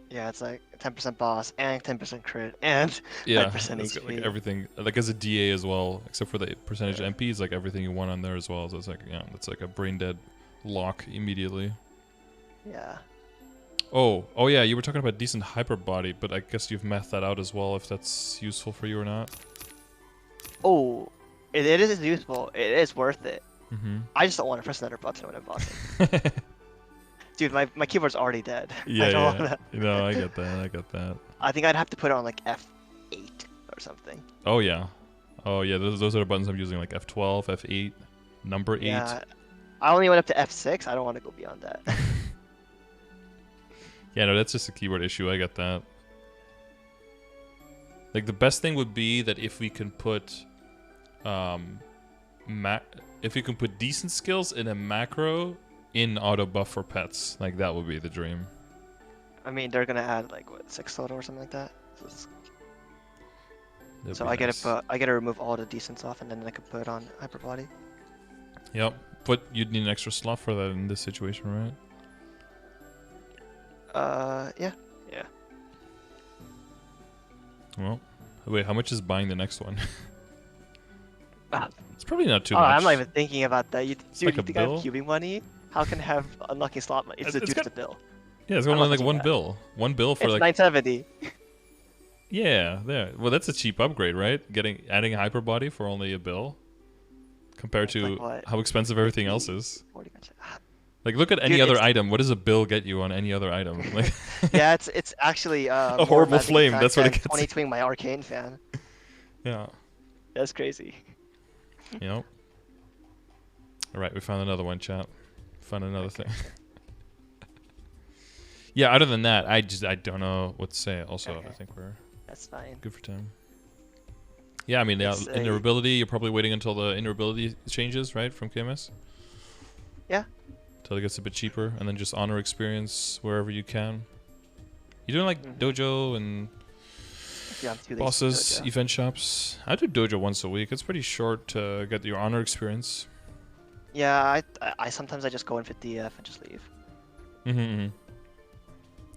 Speaker 2: Yeah, it's like 10% boss and 10% crit and 9%
Speaker 1: it's got,
Speaker 2: HP.
Speaker 1: like everything, like as a DA as well, except for the percentage MP, is like everything you want on there as well. So it's like, yeah, that's like a brain dead lock immediately.
Speaker 2: Yeah.
Speaker 1: Oh yeah, you were talking about decent hyper body, but I guess you've mathed that out as well, if that's useful for you or not.
Speaker 2: Oh, it is useful. It is worth it.
Speaker 1: Mm-hmm.
Speaker 2: I just don't want to press another button when I'm bossing. Dude, my keyboard's already dead. I don't want that.
Speaker 1: No, I get that.
Speaker 2: I think I'd have to put it on like F8 or something.
Speaker 1: Oh yeah. Those are the buttons I'm using, like F12, F8, number 8.
Speaker 2: Yeah, I only went up to F6. I don't want to go beyond that.
Speaker 1: Yeah, no, that's just a keyboard issue. I get that. Like the best thing would be that if we can put if you can put decent skills in a macro in auto buff for pets, like that would be the dream.
Speaker 2: I mean, they're gonna add like what 6 total or something like that.
Speaker 1: That'd
Speaker 2: So
Speaker 1: be
Speaker 2: I
Speaker 1: nice.
Speaker 2: gotta remove all the decents off, and then I can put on hyper body.
Speaker 1: Yep, but you'd need an extra slot for that in this situation, right?
Speaker 2: Yeah.
Speaker 1: Well, wait, how much is buying the next one?
Speaker 2: Ah.
Speaker 1: It's probably not too
Speaker 2: Oh,
Speaker 1: much.
Speaker 2: I'm not even thinking about that. Dude,
Speaker 1: like
Speaker 2: you
Speaker 1: a
Speaker 2: think I have
Speaker 1: bill?
Speaker 2: cubing money? How can I have unlocking slot money? It's
Speaker 1: It's
Speaker 2: just
Speaker 1: got-
Speaker 2: a bill.
Speaker 1: Yeah, it's
Speaker 2: I'm
Speaker 1: only
Speaker 2: not
Speaker 1: like
Speaker 2: touching
Speaker 1: one
Speaker 2: that.
Speaker 1: bill. One bill for
Speaker 2: It's
Speaker 1: like
Speaker 2: 970.
Speaker 1: yeah, there. Well, that's a cheap upgrade, right? Adding a hyper body for only a bill, compared
Speaker 2: It's
Speaker 1: to
Speaker 2: like what?
Speaker 1: how expensive everything else is.
Speaker 2: 40 Ah,
Speaker 1: Like, look at any
Speaker 2: Dude,
Speaker 1: other
Speaker 2: it's-
Speaker 1: item. What does a bill get you on any other item? Like,
Speaker 2: Yeah, it's actually
Speaker 1: a
Speaker 2: more
Speaker 1: horrible
Speaker 2: magic
Speaker 1: flame.
Speaker 2: attack
Speaker 1: That's what
Speaker 2: than
Speaker 1: it gets.
Speaker 2: 20 twing my arcane fan.
Speaker 1: yeah,
Speaker 2: That's crazy.
Speaker 1: you know. All right, we found another one, chat. Found another thing. Yeah, other than that, I don't know what to say. Also,
Speaker 2: Okay.
Speaker 1: I think we're
Speaker 2: That's fine.
Speaker 1: good for time. Yeah, I mean, yeah,
Speaker 2: It's a-
Speaker 1: invulnerability, you're probably waiting until the invulnerability changes, right, from KMS?
Speaker 2: Yeah.
Speaker 1: Until it gets a bit cheaper, and then just honor experience wherever you can. You doing like
Speaker 2: Mhm.
Speaker 1: dojo and
Speaker 2: Yeah, I'm too lazy to
Speaker 1: bosses,
Speaker 2: do it,
Speaker 1: event shops? I do dojo once a week. It's pretty short to get your honor experience.
Speaker 2: yeah. I sometimes I just go in 50F and just leave.
Speaker 1: Mm-hmm.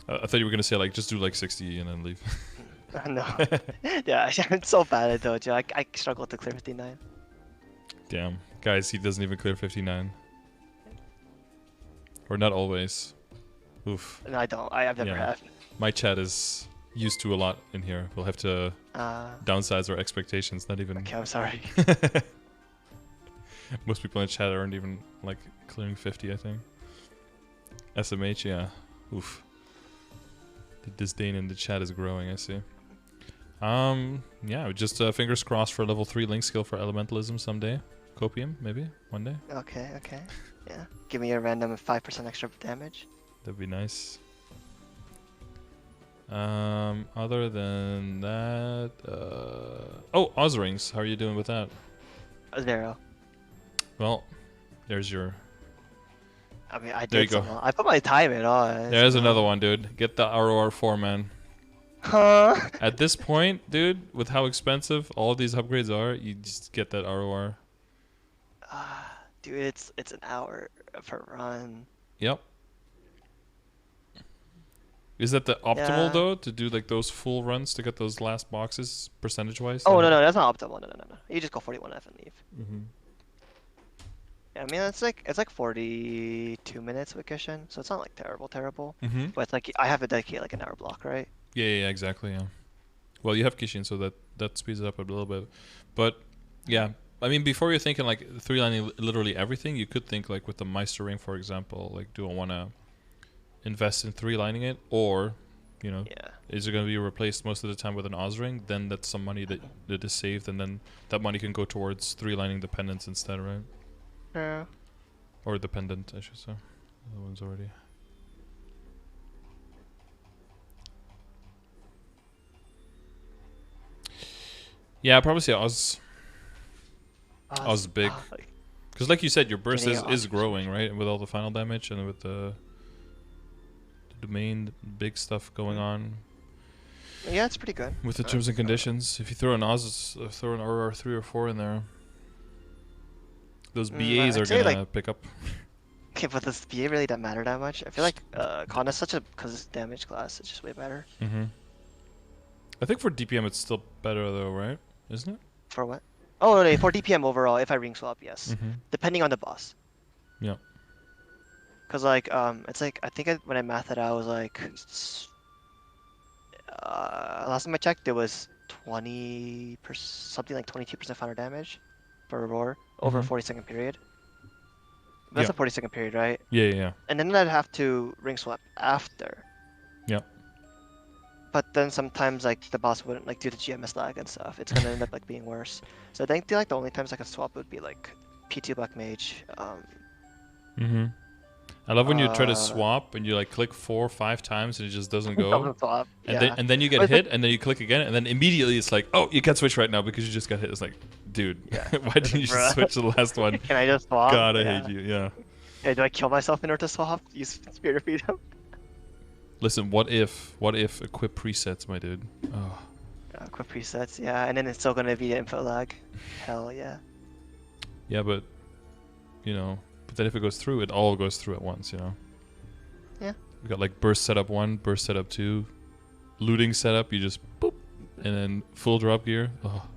Speaker 1: I thought you were gonna say like just do like 60 and then leave.
Speaker 2: No. Yeah, I'm so bad at dojo. I struggle to clear 59.
Speaker 1: Damn, guys, he doesn't even clear 59. Or not always. Oof.
Speaker 2: No, I don't. I've never
Speaker 1: Yeah.
Speaker 2: had.
Speaker 1: My chat is used to a lot in here. We'll have to downsize our expectations. Not even.
Speaker 2: Okay, I'm sorry.
Speaker 1: Most people in chat aren't even like clearing 50, I think. SMH, yeah. Oof. The disdain in the chat is growing, I see. Yeah, just fingers crossed for level 3 link skill for elementalism someday. Copium, maybe one day.
Speaker 2: Okay. Yeah. Give me a random 5% extra damage.
Speaker 1: That'd be nice. Other than that, oh, Oz rings. How are you doing with that?
Speaker 2: 0.
Speaker 1: Well, there's your.
Speaker 2: I mean, I
Speaker 1: There you
Speaker 2: did
Speaker 1: go.
Speaker 2: some. I put my time in.
Speaker 1: There's another one, dude. Get the ROR4, man.
Speaker 2: Huh?
Speaker 1: At this point, dude, with how expensive all of these upgrades are, you just get that ROR.
Speaker 2: Dude, it's an hour per run.
Speaker 1: Yep. Is that the optimal
Speaker 2: Yeah.
Speaker 1: though, to do like those full runs to get those last boxes percentage-wise?
Speaker 2: Oh no, that's not optimal. No. You just go 41F and leave.
Speaker 1: Mm-hmm.
Speaker 2: Yeah, I mean it's like 42 minutes vacation, so it's not like terrible.
Speaker 1: Mm-hmm.
Speaker 2: But it's like I have to dedicate like an hour block, right?
Speaker 1: Yeah, exactly, yeah. Well, you have Kishin, so that speeds it up a little bit. But, yeah, I mean, before you're thinking, like, 3-lining literally everything, you could think, like, with the Meister Ring, for example, like, do I want to invest in 3-lining it? Or, you know,
Speaker 2: Yeah.
Speaker 1: is it going to be replaced most of the time with an Oz Ring? Then that's some money that is saved, and then that money can go towards 3-lining dependents instead, right?
Speaker 2: Yeah.
Speaker 1: Or dependent, I should say. The one's already... Yeah, I'd probably say Oz big. Because like you said, your burst
Speaker 2: Getting
Speaker 1: is
Speaker 2: Oz
Speaker 1: growing, right? With all the final damage and with the domain, big stuff going on.
Speaker 2: Yeah, it's pretty good.
Speaker 1: With the terms and conditions. If you throw an Oz, throw an RR 3 or 4 in there, those BAs
Speaker 2: I'd
Speaker 1: are
Speaker 2: say,
Speaker 1: gonna
Speaker 2: like-
Speaker 1: pick up.
Speaker 2: Okay, but does BA really that matter that much? I feel like Kanna's such a damage class. It's just way better.
Speaker 1: Mm-hmm. I think for DPM it's still better though, right? Isn't it?
Speaker 2: For what? Oh no, for DPM overall, if I ring swap, yes.
Speaker 1: Mm-hmm.
Speaker 2: Depending on the boss.
Speaker 1: Yeah.
Speaker 2: Cause like it's like I think when I mathed it out, it was like last time I checked, it was 20%, something like 22% final damage for a roar over a
Speaker 1: Mhm.
Speaker 2: 40-second period. That's
Speaker 1: Yeah.
Speaker 2: a 40-second period, right?
Speaker 1: Yeah.
Speaker 2: And then I'd have to ring swap after.
Speaker 1: Yeah.
Speaker 2: But then sometimes like the boss wouldn't like do the GMS lag and stuff. It's gonna end up like being worse. So I think like the only times I could swap would be like P2 Black Mage.
Speaker 1: Mm-hmm. I love when you try to
Speaker 2: Uh,
Speaker 1: swap and you like click 4 or 5 times and it just doesn't go.
Speaker 2: Swap.
Speaker 1: And
Speaker 2: Yeah.
Speaker 1: then you get
Speaker 2: But it's
Speaker 1: hit, and then you click again, and then immediately it's like, oh, you can't switch right now because you just got hit. It's like, Dude,
Speaker 2: Yeah.
Speaker 1: why didn't you just switch to the last one?
Speaker 2: Can I just swap?
Speaker 1: God, I
Speaker 2: Yeah.
Speaker 1: hate you. Yeah.
Speaker 2: Yeah, do I kill myself in order to swap? Use Spirit of Freedom?
Speaker 1: Listen, what if equip presets, my dude? Oh.
Speaker 2: Quick presets, yeah, and then it's still gonna be info lag. Hell yeah.
Speaker 1: Yeah, but you know, but then if it goes through, it all goes through at once, you know.
Speaker 2: Yeah.
Speaker 1: We got like burst setup 1, burst setup 2, looting setup. You just boop, and then full drop gear. Oh.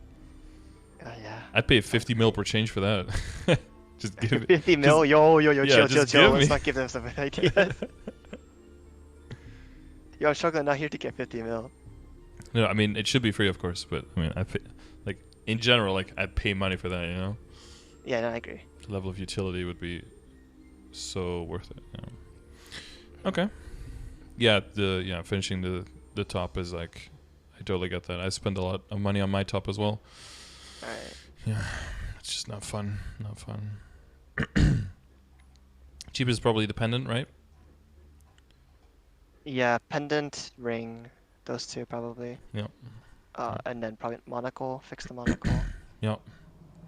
Speaker 2: Yeah.
Speaker 1: I'd pay 50 mil per change for that. Just give it.
Speaker 2: 50 mil? Yo,
Speaker 1: yeah,
Speaker 2: chill.
Speaker 1: me.
Speaker 2: Let's not give them some ideas. Yo, I'm struggling out here to get 50 mil.
Speaker 1: No, I mean it should be free, of course, but I mean I pay, like in general, like I'd pay money for that, you know.
Speaker 2: Yeah, no, I agree.
Speaker 1: The level of utility would be so worth it. You know? Okay. Yeah, finishing the top is like, I totally get that. I spend a lot of money on my top as well.
Speaker 2: Alright.
Speaker 1: Yeah, it's just not fun. Not fun. Cheapest is probably the pendant, right?
Speaker 2: Yeah, pendant, ring, those two probably.
Speaker 1: Yeah.
Speaker 2: And then probably monocle, fix the monocle.
Speaker 1: Yeah.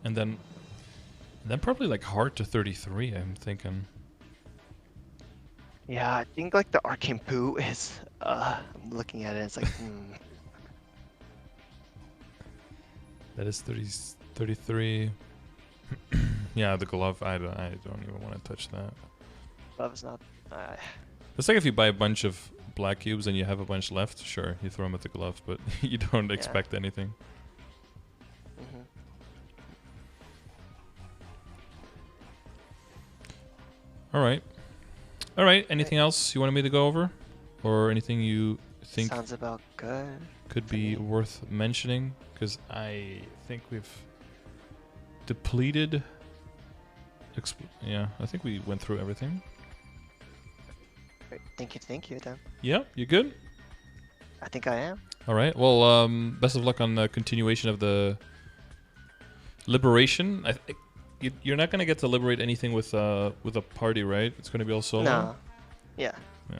Speaker 1: And then probably like hard to 33, I'm thinking.
Speaker 2: Yeah, I think like the arcane boot is, I'm looking at it, it's like,
Speaker 1: That is 33. Yeah, the glove, I don't even want to touch that.
Speaker 2: Love is not,
Speaker 1: It's like if you buy a bunch of black cubes and you have a bunch left, sure, you throw them at the glove, but you don't expect anything. All right. Anything else you wanted me to go over, or anything you think
Speaker 2: sounds about good.
Speaker 1: Could be worth mentioning? Because I think we've depleted. Yeah, I think we went through everything.
Speaker 2: Great. Thank you, then.
Speaker 1: Yeah, you good?
Speaker 2: I think I am.
Speaker 1: All right. Well, best of luck on the continuation of the liberation. You're not gonna get to liberate anything with a party, right? It's gonna be all solo.
Speaker 2: No. Yeah.
Speaker 1: Yeah.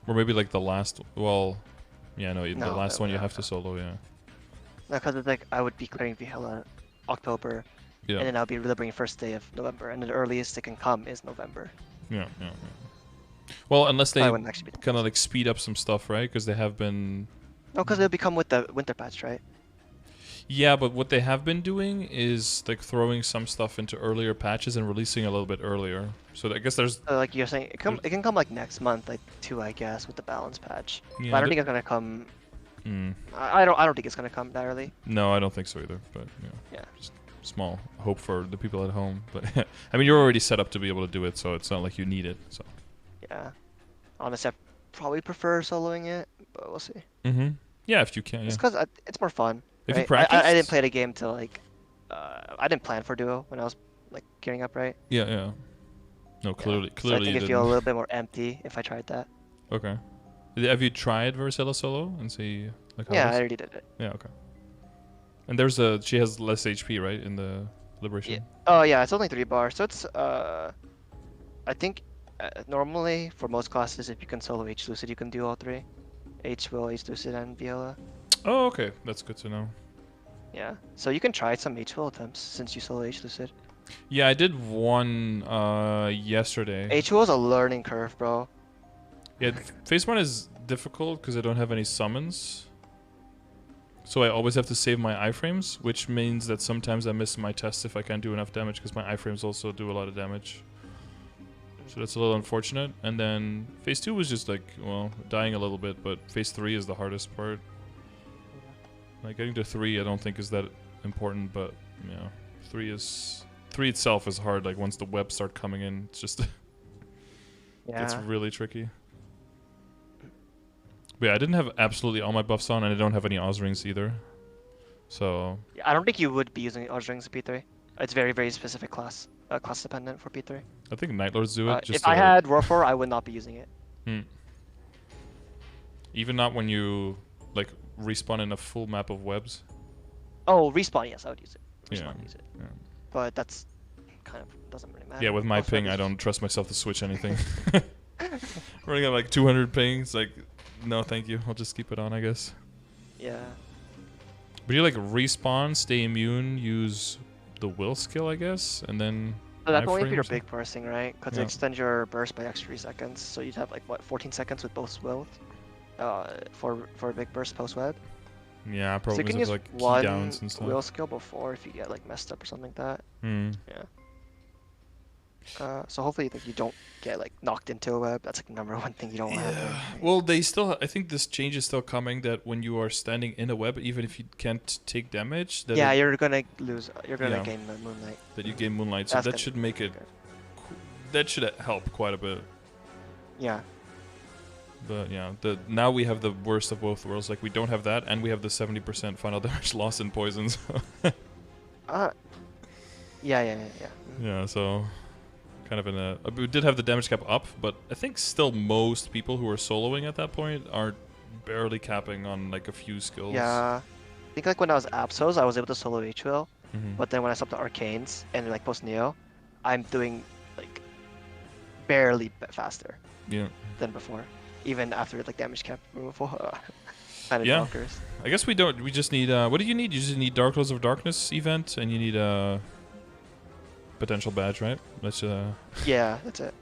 Speaker 1: Or maybe like the last. Well, yeah, no, the
Speaker 2: No,
Speaker 1: last one you
Speaker 2: no.
Speaker 1: have to solo. Yeah.
Speaker 2: No, because it's like I would be clearing Vihela October,
Speaker 1: Yeah.
Speaker 2: and then I'll be liberating first day of November, and the earliest it can come is November.
Speaker 1: Yeah. Well, unless they
Speaker 2: I wouldn't actually be.
Speaker 1: kind of like speed up some stuff, right? Because they have been.
Speaker 2: No, because it'll become with the winter patch, right?
Speaker 1: Yeah, but what they have been doing is like throwing some stuff into earlier patches and releasing a little bit earlier. So I guess there's.
Speaker 2: Like you're saying, it can come like next month, like 2, I guess, with the balance patch.
Speaker 1: Yeah,
Speaker 2: But I don't think it's gonna come.
Speaker 1: Mm.
Speaker 2: I don't think it's gonna come that early.
Speaker 1: No, I don't think so either. But
Speaker 2: Yeah.
Speaker 1: just small hope for the people at home. But I mean, you're already set up to be able to do it, so it's not like you need it. So.
Speaker 2: Yeah. Honestly, I probably prefer soloing it, but we'll see.
Speaker 1: Yeah, if you can.
Speaker 2: Just
Speaker 1: Yeah.
Speaker 2: because it's more fun.
Speaker 1: If
Speaker 2: right?
Speaker 1: you practice.
Speaker 2: I didn't play the game till like. I didn't plan for duo when I was like gearing up, right?
Speaker 1: Yeah. No, clearly,
Speaker 2: So I think
Speaker 1: you
Speaker 2: it'd feel a
Speaker 1: didn't.
Speaker 2: little bit more empty if I tried that.
Speaker 1: Okay. Have you tried Vercella solo and see like how
Speaker 2: Yeah,
Speaker 1: it
Speaker 2: I
Speaker 1: is?
Speaker 2: already did it.
Speaker 1: Yeah, okay. And she has less HP, right, in the liberation?
Speaker 2: Yeah. Oh yeah, it's only 3 bars, so it's I think normally for most classes, if you can solo H Lucid, you can do all 3. H Will, H Lucid, and Viola.
Speaker 1: Oh, okay. That's good to know.
Speaker 2: Yeah, so you can try some H Will attempts since you solo H Lucid.
Speaker 1: Yeah, I did one yesterday.
Speaker 2: H Will is a learning curve, bro.
Speaker 1: Yeah, phase 1 is difficult because I don't have any summons. So I always have to save my iframes, which means that sometimes I miss my tests if I can't do enough damage because my iframes also do a lot of damage. So that's a little unfortunate. And then phase 2 was just like, well, dying a little bit, but phase 3 is the hardest part. Like getting to 3 I don't think is that important, but yeah, 3 itself is hard. Like once the webs start coming in, it's just gets really tricky. But yeah, I didn't have absolutely all my buffs on, and I don't have any Oz rings either. So
Speaker 2: Yeah, I don't think you would be using Oz Rings in P3. It's very, very specific class dependent for P3.
Speaker 1: I think Night Lords do it.
Speaker 2: If I had Roar, I would not be using it.
Speaker 1: Even not when you like respawn in a full map of webs.
Speaker 2: Oh, respawn, yes, I would use it.
Speaker 1: Yeah.
Speaker 2: Use it.
Speaker 1: Yeah.
Speaker 2: But that's kind of doesn't really matter.
Speaker 1: Yeah, with my
Speaker 2: Most
Speaker 1: ping,
Speaker 2: webs-
Speaker 1: I don't trust myself to switch anything. Running at like 200 pings, like, no, thank you. I'll just keep it on, I guess.
Speaker 2: Yeah.
Speaker 1: But you like respawn, stay immune, use the will skill, I guess, and then.
Speaker 2: So that's only if you're
Speaker 1: iframes?
Speaker 2: big bursting, right? Because
Speaker 1: Yeah.
Speaker 2: it extends your burst by extra 3 seconds. So you'd have like what 14 seconds with both wills, for a big burst post web.
Speaker 1: Yeah,
Speaker 2: So you
Speaker 1: probably
Speaker 2: can
Speaker 1: of
Speaker 2: use
Speaker 1: like
Speaker 2: one
Speaker 1: keydowns and stuff.
Speaker 2: will skill before if you get like messed up or something like that.
Speaker 1: Hmm.
Speaker 2: Yeah. So hopefully like you don't get like knocked into a web. That's like number one thing you don't want to happen. Right?
Speaker 1: Well, they still. I think this change is still coming. That when you are standing in a web, even if you can't take damage, that
Speaker 2: Yeah,
Speaker 1: it,
Speaker 2: you're gonna lose. You're gonna
Speaker 1: Yeah.
Speaker 2: gain the moonlight.
Speaker 1: that you gain moonlight. So
Speaker 2: That's
Speaker 1: that
Speaker 2: gonna
Speaker 1: should
Speaker 2: be
Speaker 1: make it.
Speaker 2: good.
Speaker 1: That should help quite a bit.
Speaker 2: Yeah.
Speaker 1: But yeah, now we have the worst of both worlds. Like we don't have that, and we have the 70% final damage loss in poisons.
Speaker 2: Yeah. Yeah.
Speaker 1: Yeah, so kind of in a. We did have the damage cap up, but I think still most people who are soloing at that point are barely capping on like a few skills.
Speaker 2: Yeah. I think like when I was Apsos, I was able to solo H-Will,
Speaker 1: Mhm.
Speaker 2: but then when I stopped the Arcanes and like post Neo, I'm doing like barely faster
Speaker 1: Yeah.
Speaker 2: than before, even after like damage cap removal. Kind of
Speaker 1: Yeah.
Speaker 2: bonkers.
Speaker 1: I guess we don't. We just need. What do you need? You just need Dark Lords of Darkness event, and you need a potential badge, right? Let's.
Speaker 2: Yeah, that's it.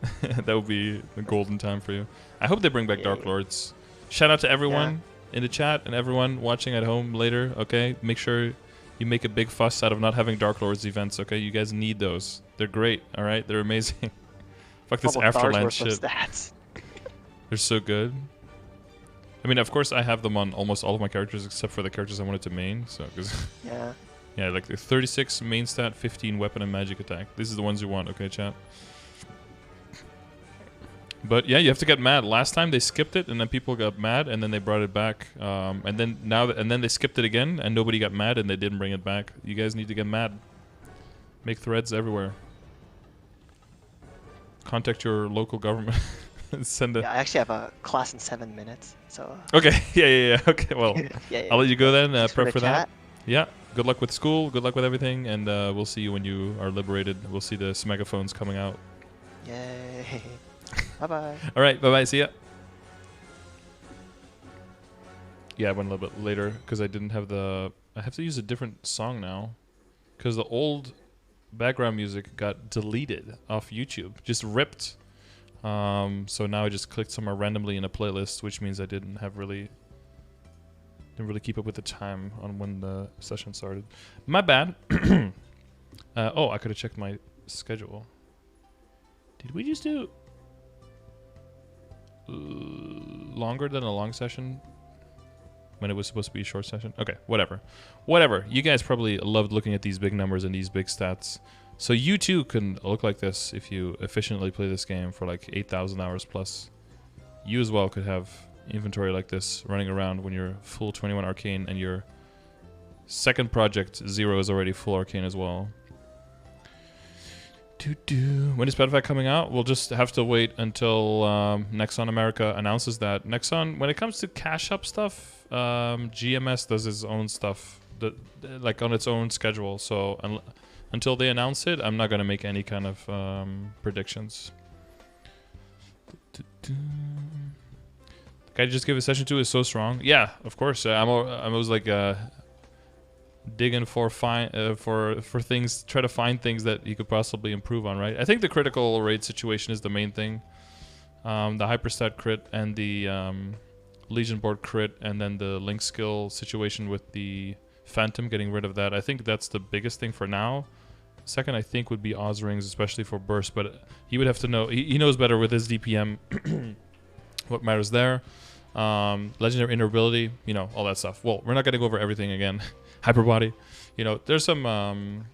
Speaker 1: That would be a golden time for you. I hope they bring back Dark
Speaker 2: Yeah.
Speaker 1: Lords. Shout out to everyone in the chat and everyone watching at home later. Okay, make sure you make a big fuss out of not having Dark Lords events. Okay, you guys need those. They're great. All right, they're amazing. Fuck this
Speaker 2: Almost stars
Speaker 1: Afterland
Speaker 2: worth of
Speaker 1: shit.
Speaker 2: stats.
Speaker 1: They're so good. I mean, of course, I have them on almost all of my characters except for the characters I wanted to main. So, cause
Speaker 2: Yeah.
Speaker 1: yeah, like the 36 main stat, 15 weapon and magic attack. These are the ones you want, okay, chat? But yeah, you have to get mad. Last time they skipped it, and then people got mad, and then they brought it back. And then they skipped it again, and nobody got mad, and they didn't bring it back. You guys need to get mad. Make threads everywhere. Contact your local government. Send a.
Speaker 2: Yeah, I actually have a class in 7 minutes, so.
Speaker 1: Okay. Yeah. Okay. Well,
Speaker 2: Yeah.
Speaker 1: I'll let you go then.
Speaker 2: Thanks
Speaker 1: Prep
Speaker 2: the
Speaker 1: for that.
Speaker 2: chat.
Speaker 1: Yeah. Good luck with school. Good luck with everything, and we'll see you when you are liberated. We'll see the megaphones coming out.
Speaker 2: Yay. Bye-bye.
Speaker 1: All right. Bye bye. See ya. Yeah, I went a little bit later because I didn't have the. I have to use a different song now, because the old background music got deleted off YouTube, just ripped. So now I just clicked somewhere randomly in a playlist, which means I didn't really keep up with the time on when the session started. My bad. Oh, I could have checked my schedule. Did we just do longer than a long session when it was supposed to be a short session? Okay, whatever. You guys probably loved looking at these big numbers and these big stats. So you too can look like this if you efficiently play this game for like 8,000 hours plus. You as well could have inventory like this running around when you're full 21 arcane, and your second project 0 is already full arcane as well. When is Pedophile coming out? We'll just have to wait until Nexon America announces that. Nexon, when it comes to cash up stuff, GMS does its own stuff, like on its own schedule. So until they announce it, I'm not gonna make any kind of predictions. The guy just gave a session 2 is so strong. Yeah, of course. I was like digging for things, try to find things that you could possibly improve on, right? I think the critical rate situation is the main thing. The hyperstat crit and the Legion board crit, and then the link skill situation with the Phantom, getting rid of that. I think that's the biggest thing for now. Second, I think, would be Oz rings, especially for burst, but he would have to know. He knows better with his DPM what matters there. Legendary inability, all that stuff. Well, we're not going to go over everything again. Hyperbody, there's some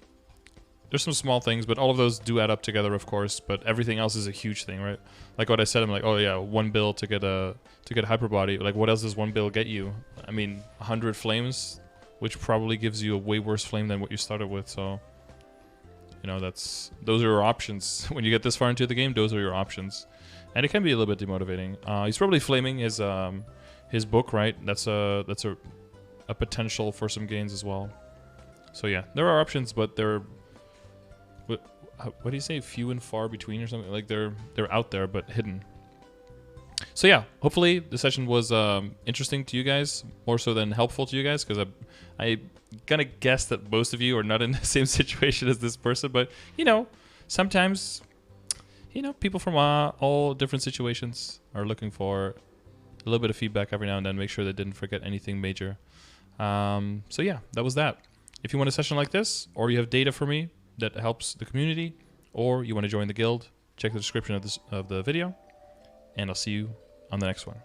Speaker 1: small things, but all of those do add up together, of course. But everything else is a huge thing, right? Like what I said, I'm like, oh yeah, 1 bill to get hyperbody. Like, what else does 1 bill get you? I mean, 100 flames, which probably gives you a way worse flame than what you started with. So, those are your options. When you get this far into the game, those are your options. And it can be a little bit demotivating. He's probably flaming his book, right? That's a potential for some gains as well. So yeah, there are options, but they're what do you say? Few and far between or something. Like they're out there but hidden. So yeah, hopefully the session was interesting to you guys, more so than helpful to you guys, because I gonna guess that most of you are not in the same situation as this person. But you know, sometimes people from all different situations are looking for a little bit of feedback every now and then. Make sure they didn't forget anything major. So yeah, that was that. If you want a session like this, or you have data for me that helps the community, or you want to join the guild, check the description of the video, and I'll see you on the next one.